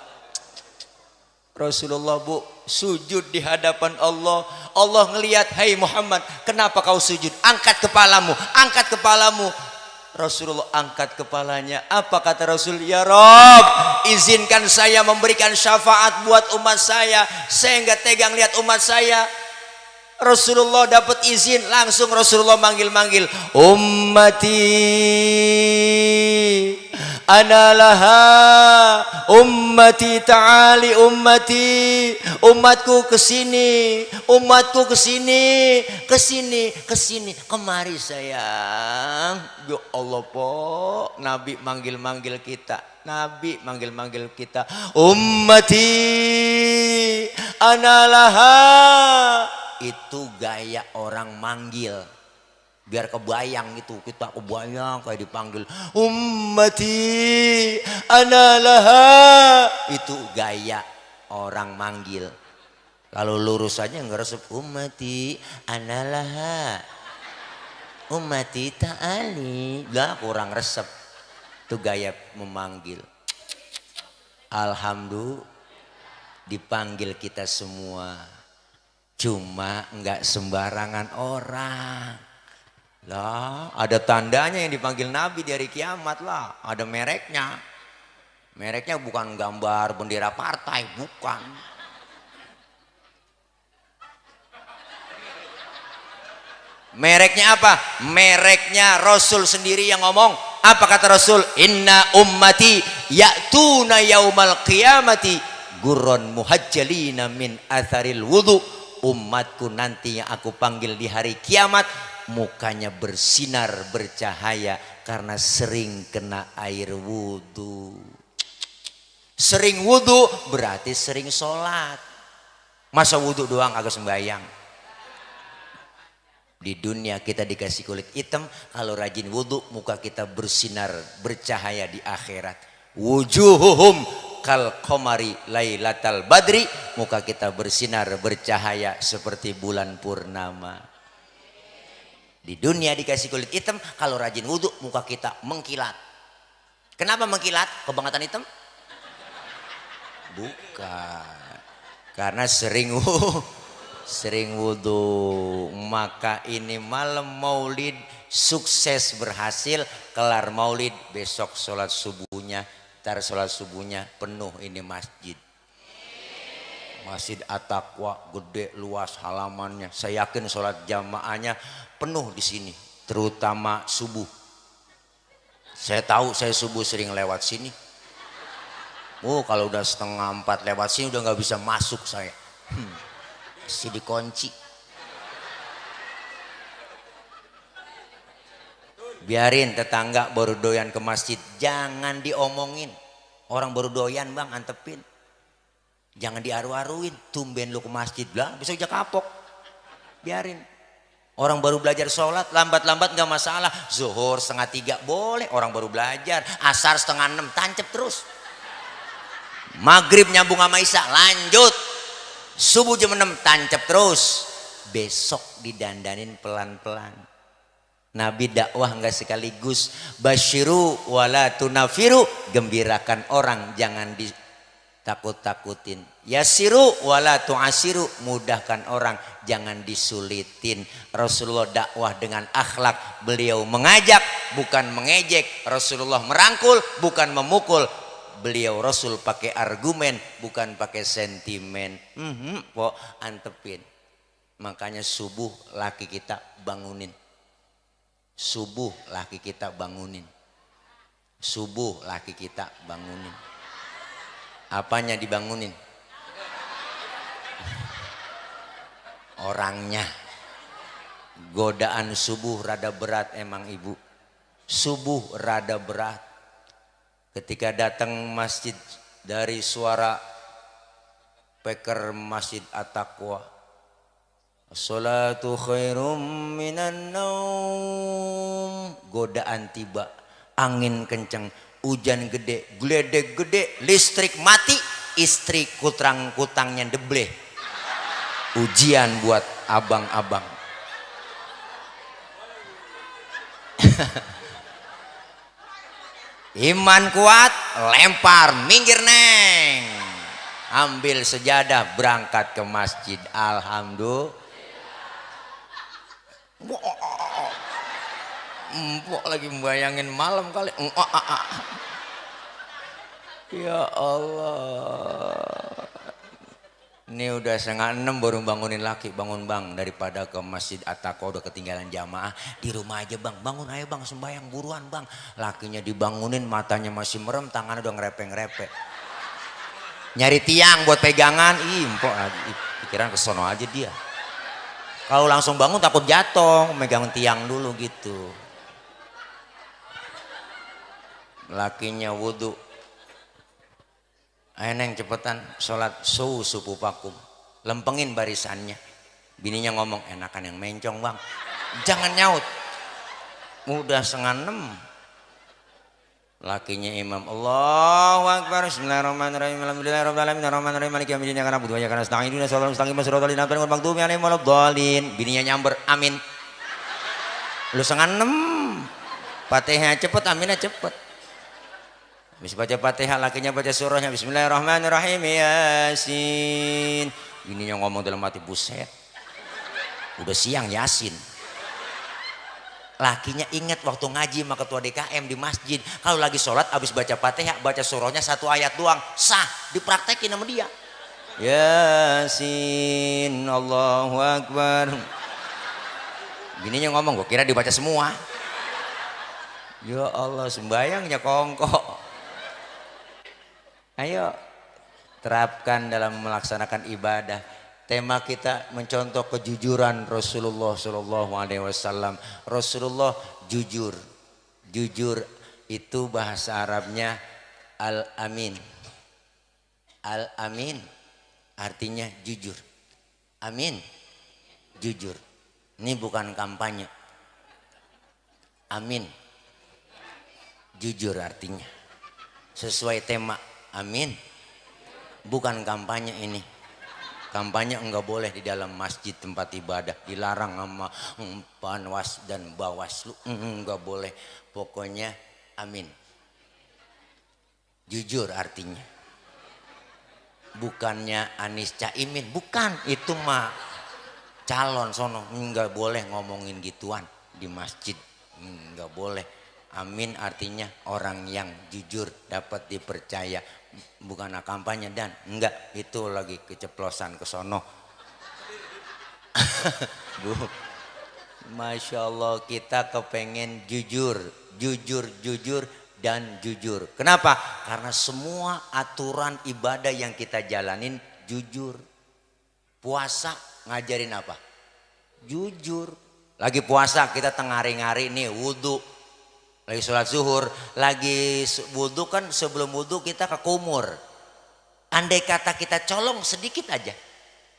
Rasulullah Bu sujud di hadapan Allah. Allah ngelihat, hai Muhammad, kenapa kau sujud? Angkat kepalamu. Rasulullah angkat kepalanya. Apa kata Rasul? Ya Rob, izinkan saya memberikan syafaat buat umat saya. Saya nggak tegang lihat umat saya. Rasulullah dapat izin, langsung Rasulullah manggil-manggil, ummati ana laha ummati ta'ali ummati, umatku kesini, umatku kesini, kesini, kesini, kemari sayang. Ya Allah po, Nabi manggil-manggil kita, Nabi manggil-manggil kita, ummati ana laha. Itu gaya orang manggil, biar kebayang itu, kita kebayang kayak dipanggil ummati ana laha. Itu gaya orang manggil. Kalau lurus aja ngeresep ummati ana laha ummati ta'ali, lah kurang resep. Itu gaya memanggil. Alhamdulillah dipanggil kita semua. Cuma enggak sembarangan orang. Lah, ada tandanya yang dipanggil Nabi di hari kiamat lah. Ada mereknya. Mereknya bukan gambar bendera partai, bukan. Mereknya apa? Mereknya Rasul sendiri yang ngomong. Apa kata Rasul? Inna ummati ya'tuna yaumal qiyamati gurron muhajjalina min atharil wudu. Umatku nanti yang aku panggil di hari kiamat mukanya bersinar bercahaya karena sering kena air wudhu. Sering wudhu berarti sering sholat. Masa wudhu doang agak sembahyang? Di dunia kita dikasih kulit hitam, kalau rajin wudhu muka kita bersinar bercahaya di akhirat. Wujuhuhum kal qamari lailatal badri, muka kita bersinar bercahaya seperti bulan purnama. Di dunia dikasih kulit hitam, kalau rajin wudhu muka kita mengkilat. Kenapa mengkilat? Kebangetan hitam? Bukan, karena sering wudhu. Maka ini malam maulid sukses berhasil, kelar maulid besok sholat subuhnya. Ntar sholat subuhnya penuh ini masjid. Masjid At-Taqwa gede luas halamannya. Saya yakin sholat jamaahnya penuh di sini, terutama subuh. Saya tahu, saya subuh sering lewat sini. Oh, kalau udah 3:30 lewat sini udah nggak bisa masuk saya. Masih dikunci. Biarin tetangga baru doyan ke masjid, jangan diomongin. Orang baru doyan bang, antepin. Jangan diaru-aruin, tumben lu ke masjid, lah besok aja kapok. Biarin. Orang baru belajar sholat, lambat-lambat nggak masalah. Zuhur 2:30 boleh, orang baru belajar. Asar 5:30 tancep terus. Maghrib nyambung sama Isya, lanjut. Subuh jam 6 tancep terus. Besok didandanin pelan-pelan. Nabi dakwah enggak sekaligus, basyiru wala tunafiru, gembirakan orang jangan ditakut-takutin. Yasiru wala tu'asiru, mudahkan orang jangan disulitin. Rasulullah dakwah dengan akhlak, beliau mengajak bukan mengejek. Rasulullah merangkul bukan memukul. Beliau Rasul pakai argumen bukan pakai sentimen. Kok antepin. Makanya subuh laki kita bangunin. Subuh laki kita bangunin. Subuh laki kita bangunin. Apanya dibangunin? Orangnya. Godaan subuh rada berat emang ibu. Subuh rada berat. Ketika datang masjid dari suara peker Masjid At-Taqwa, As-salatu khairum minan naum. Godaan tiba, angin kenceng, hujan gede, geledek gede, listrik mati, istri kutrang-kutangnya debleh. Ujian buat abang-abang. Iman kuat, lempar, minggir neng. Ambil sejadah, berangkat ke masjid. Alhamdulillah. Empok lagi membayangin malam kali. Ya Allah. Ini udah 5:30 baru bangunin laki, bangun bang, daripada ke masjid At-Taqwa udah ketinggalan jamaah, di rumah aja bang, bangun ayo bang, sembahyang buruan bang. Lakinya dibangunin, matanya masih merem, tangannya udah ngerepek-ngerepek. Nyari tiang buat pegangan, impok pikiran kesono aja dia. Kalau langsung bangun takut jatuh, megang tiang dulu gitu. Lakinya wudhu, ayo neng cepetan sholat subuh pakum, lempengin barisannya. Bininya ngomong, enakan yang mencong bang, jangan nyaut, udah 5:30. Lakinya imam, Allahu Akbar, bismillahirrahmanirrahim, alhamdulillahirrahmanirrahim, arrahmanirrahim, maliki yaumiddin, iyyaka na'budu wa iyyaka nasta'in, ihdinas siratal mustaqim, siratal ladzina an'amta 'alaihim, ghairil maghdubi 'alaihim waladdallin. Bininya nyamber, amin. Lu 5:30, Fatihah cepet, aminnya cepet. Habis baca Fatihah, lakinya baca surahnya, bismillahirrahmanirrahim, Yasin. Bininya ngomong dalam hati, buset, udah siang Yasin. Lakinya ingat waktu ngaji sama ketua DKM di masjid, kalau lagi sholat habis baca Fatihah, baca surahnya 1 ayat doang, sah, dipraktekin sama dia. Yasin, Allahu Akbar. Bininya ngomong, gue kira dibaca semua. Ya Allah, sembayangnya kongkok. Ayo terapkan dalam melaksanakan ibadah. Tema kita mencontoh kejujuran Rasulullah Shallallahu Alaihi Wasallam. Rasulullah jujur. Jujur itu bahasa Arabnya al-amin. Al-amin artinya jujur. Amin, jujur. Ini bukan kampanye. Amin, jujur artinya. Sesuai tema, amin. Bukan kampanye ini. Kampanye enggak boleh di dalam masjid tempat ibadah, dilarang sama Panwas dan Bawaslu, enggak boleh. Pokoknya amin, jujur artinya. Bukannya Anies Caimin, bukan, itu mah calon sono, enggak boleh ngomongin gituan di masjid, enggak boleh. Amin artinya orang yang jujur dapat dipercaya. Bukan kampanye dan enggak, itu lagi keceplosan ke sono. Bu, Masya Allah, kita kepengen jujur, jujur dan jujur. Kenapa? Karena semua aturan ibadah yang kita jalanin jujur. Puasa ngajarin apa? Jujur. Lagi puasa kita tengari-ngari nih, wudhu. Lagi sholat zuhur, lagi wudhu kan, sebelum wudhu kita ke kumur. Andai kata kita colong sedikit aja,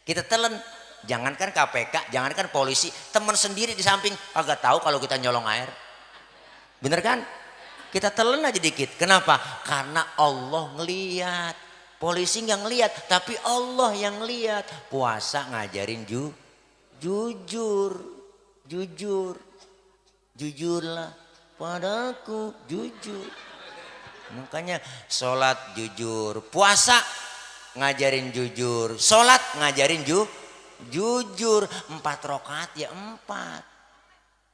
kita telan, jangankan KPK, jangankan polisi, teman sendiri di samping agak tahu kalau kita nyolong air. Bener kan? Kita telan aja dikit. Kenapa? Karena Allah ngeliat. Polisi nggak ngeliat, tapi Allah yang ngeliat. Puasa ngajarin jujur, jujurlah padaku, jujur. Makanya sholat jujur, puasa ngajarin jujur, sholat ngajarin jujur. 4 rakaat ya 4,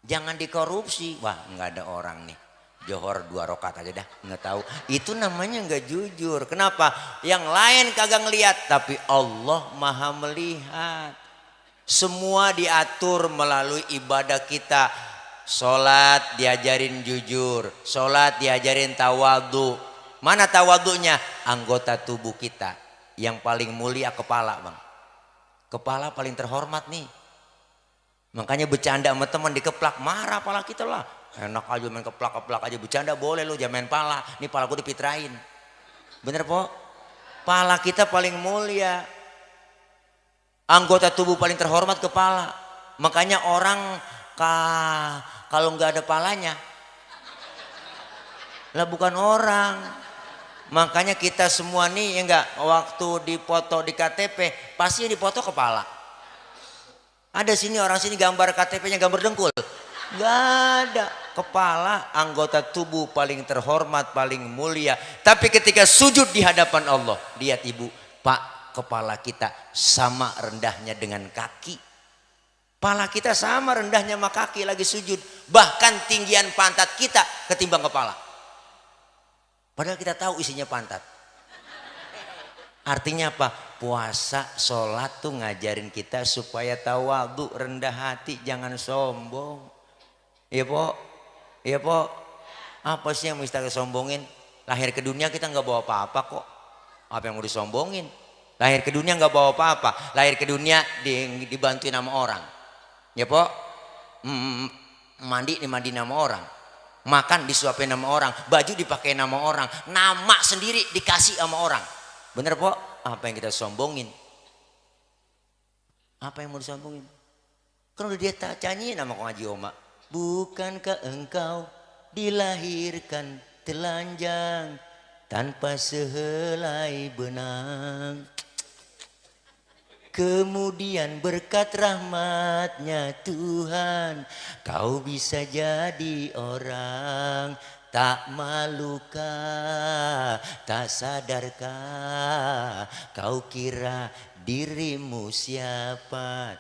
jangan dikorupsi. Wah, nggak ada orang nih johor 2 rakaat aja dah, nggak tahu, itu namanya nggak jujur. Kenapa? Yang lain kagak ngelihat, tapi Allah maha melihat. Semua diatur melalui ibadah kita. Sholat diajarin jujur, sholat diajarin tawadhu. Mana tawadhunya? Anggota tubuh kita yang paling mulia kepala, bang. Kepala paling terhormat nih. Makanya bercanda sama teman dikeplak, marah pala kita lah. Enak aja main keplak aja, bercanda boleh lu, jangan main pala. Nih pala gue dipitrain. Bener po? Pala kita paling mulia. Anggota tubuh paling terhormat kepala. Makanya orang kalau nggak ada palanya lah bukan orang. Makanya kita semua nih ya enggak, waktu dipoto di KTP pasti dipoto kepala. Ada sini orang sini gambar KTP-nya gambar dengkul, nggak ada. Kepala anggota tubuh paling terhormat, paling mulia. Tapi ketika sujud di hadapan Allah, lihat ibu, pak, kepala kita sama rendahnya dengan kaki. Kepala kita sama rendahnya sama kaki lagi sujud. Bahkan tinggian pantat kita ketimbang kepala. Padahal kita tahu isinya pantat. Artinya apa? Puasa, sholat tuh ngajarin kita supaya tawadhu, rendah hati, jangan sombong. Iya po? Iya po? Apa sih yang mesti kita sombongin? Lahir ke dunia kita nggak bawa apa-apa kok. Apa yang mau disombongin? Lahir ke dunia nggak bawa apa-apa. Lahir ke dunia dibantuin sama orang. Ya po? Mandi dimandi nama orang. Makan disuapin nama orang. Baju dipakai nama orang. Nama sendiri dikasih sama orang. Bener po? Apa yang kita sombongin? Apa yang mau disombongin? Kan udah dia canyi nama kong Haji Oma. Bukankah engkau dilahirkan telanjang tanpa sehelai benang, kemudian berkat rahmatnya Tuhan kau bisa jadi orang. Tak malukah, tak sadarkah kau kira dirimu siapa?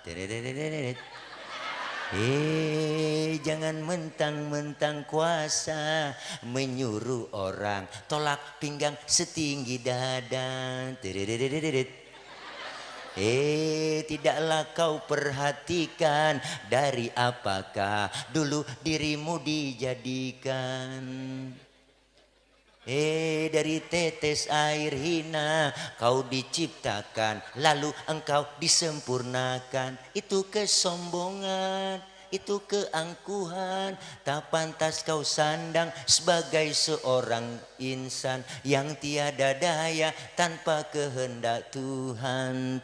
Jangan mentang-mentang kuasa menyuruh orang tolak pinggang setinggi dada. Tidaklah kau perhatikan dari apakah dulu dirimu dijadikan. Dari tetes air hina kau diciptakan, lalu engkau disempurnakan. Itu kesombongan, itu keangkuhan. Tak pantas kau sandang sebagai seorang insan yang tiada daya tanpa kehendak Tuhan.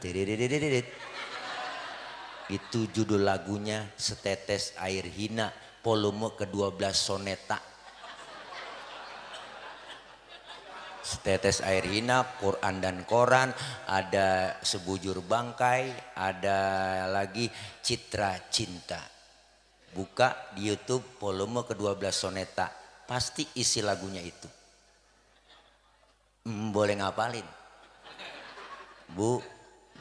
Itu judul lagunya, Setetes Air Hina, volume ke-12 soneta. Setetes air hina, Quran dan Koran, ada sebujur bangkai, ada lagi citra cinta. Buka di YouTube volume ke-12 soneta, pasti isi lagunya itu. Boleh ngapalin. Bu,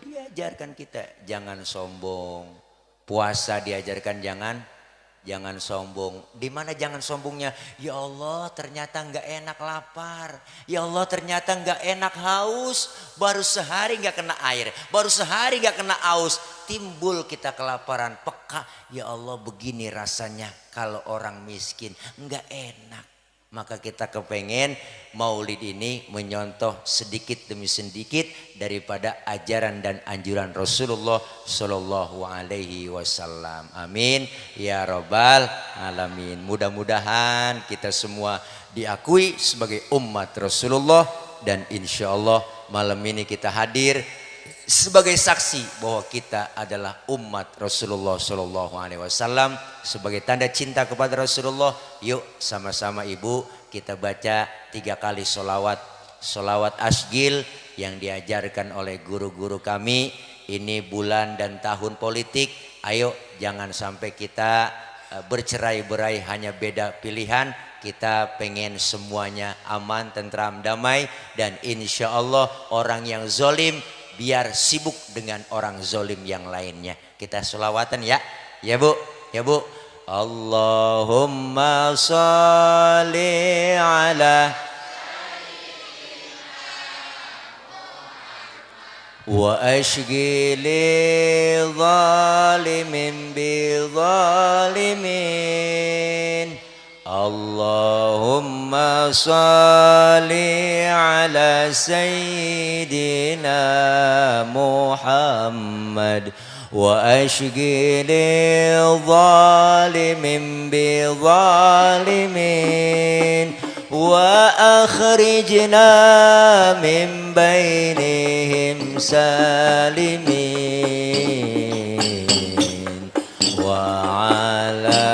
diajarkan kita jangan sombong. Puasa diajarkan jangan sombong. Di mana jangan sombongnya? Ya Allah, ternyata nggak enak lapar. Ya Allah, ternyata nggak enak haus. Baru sehari nggak kena air, baru sehari nggak kena aus, timbul kita kelaparan, peka. Ya Allah, begini rasanya kalau orang miskin, nggak enak. Maka kita kepengen maulid ini menyontoh sedikit demi sedikit daripada ajaran dan anjuran Rasulullah Shallallahu Alaihi Wasallam. Amin ya Rabbal Alamin. Mudah-mudahan kita semua diakui sebagai umat Rasulullah, dan insya Allah malam ini kita hadir sebagai saksi bahwa kita adalah umat Rasulullah Shallallahu Alaihi Wasallam. Sebagai tanda cinta kepada Rasulullah, yuk sama-sama ibu kita baca 3 kali sholawat asgil yang diajarkan oleh guru-guru kami. Ini bulan dan tahun politik, ayo jangan sampai kita bercerai-berai hanya beda pilihan. Kita pengen semuanya aman, tentram, damai, dan insya Allah orang yang zolim biar sibuk dengan orang zolim yang lainnya. Kita sholawatan ya, ya bu, ya bu. Allahumma sholli ala wa ashghili zalimin bi zalimin. Allahumma sholli ala sayyidina Muhammad wa ashghili zalimin bi zalimin wa akhrijna min bainihim salimin wa ala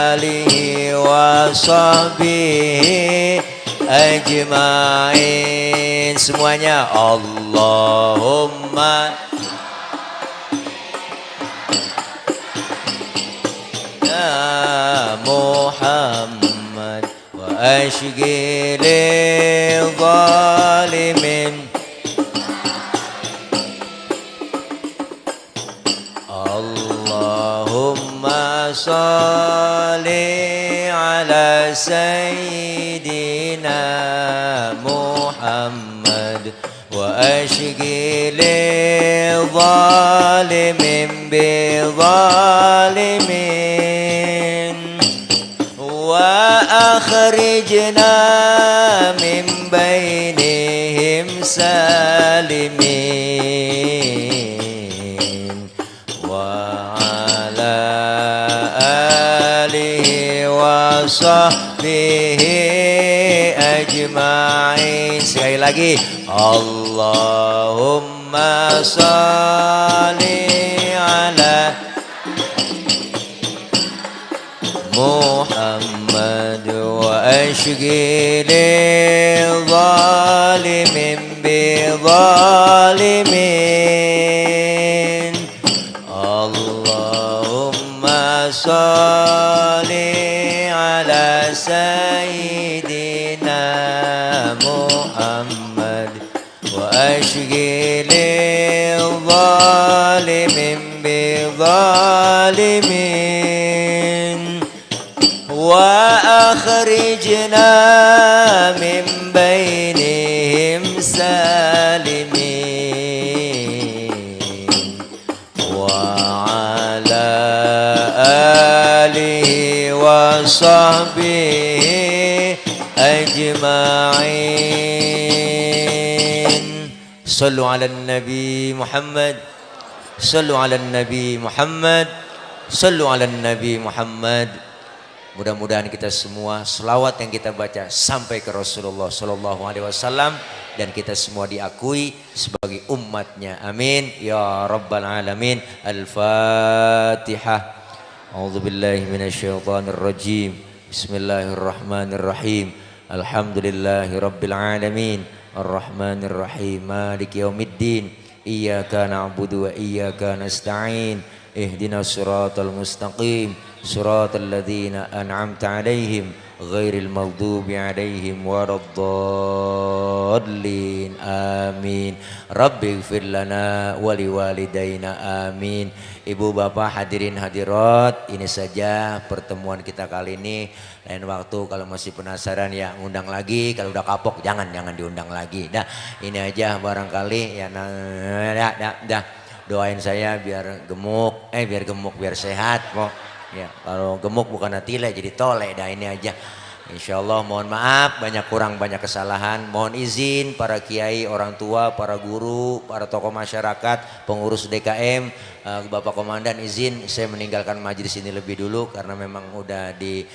alihi wa sahbihi ajma'in. Semuanya Allahumma Muhammad wa ashghili zalimin. Allahumma sholli ala sayyidina Muhammad وأشغل الظالم بظالمين وأخرجنا من بينهم سالمين وعلى آله وصحبه أجمعين. Sekali lagi, Allahumma salli ala Muhammad wa ashghil zalimin bi zalimin. Allahumma salli ala sayyidina Muhammad wa ashghil zalimin bi zalimin wa akhrijna min bainihim salimin wa ala alihi wa sahbihi ajma'in. Sallu ala nabi Muhammad, sallu ala nabi Muhammad, sallu ala nabi Muhammad. Mudah-mudahan kita semua selawat yang kita baca sampai ke Rasulullah Sallallahu Alaihi Wasallam dan kita semua diakui sebagai umatnya. Amin ya Rabbal Alamin. Al-Fatihah. A'udzubillahi minasyaitonirrajim. Bismillahirrahmanirrahim. Alhamdulillahi Rabbil Alamin. Ar-Rahmanirrahim. Maliki yaumiddin. Iyyaka na'budu wa iyyaka nasta'in. Ihdinas siratal mustaqim. Siratal ladzina an'amta 'alaihim ghairil maghdubi 'alaihim waraddallin. Amin. Rabbighfir lana wa liwalidayna. Amin. Ibu bapak hadirin hadirat, ini saja pertemuan kita kali ini. Lain waktu kalau masih penasaran ya ngundang lagi, kalau udah kapok jangan diundang lagi. Dah, ini aja barangkali ya. Dah. Doain saya biar gemuk, biar sehat kok. Ya, kalau gemuk bukan atile jadi tole. Dah ini aja. Insyaallah mohon maaf banyak kurang banyak kesalahan. Mohon izin para kiai, orang tua, para guru, para tokoh masyarakat, pengurus DKM, Bapak Komandan izin saya meninggalkan majelis ini lebih dulu karena memang udah di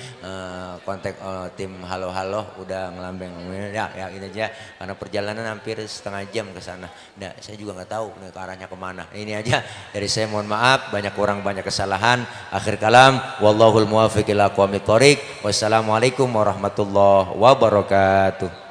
kontak tim halo-halo udah ngelambeng ya ini aja karena perjalanan hampir setengah jam ke sana. Nah, saya juga nggak tahu nih, ke arahnya kemana. Ini aja dari saya, mohon maaf banyak kurang banyak kesalahan. Akhir kalam, wallahul muwaffiq ila aqwamit thoriq. Wassalamualaikum warahmatullahi wabarakatuh.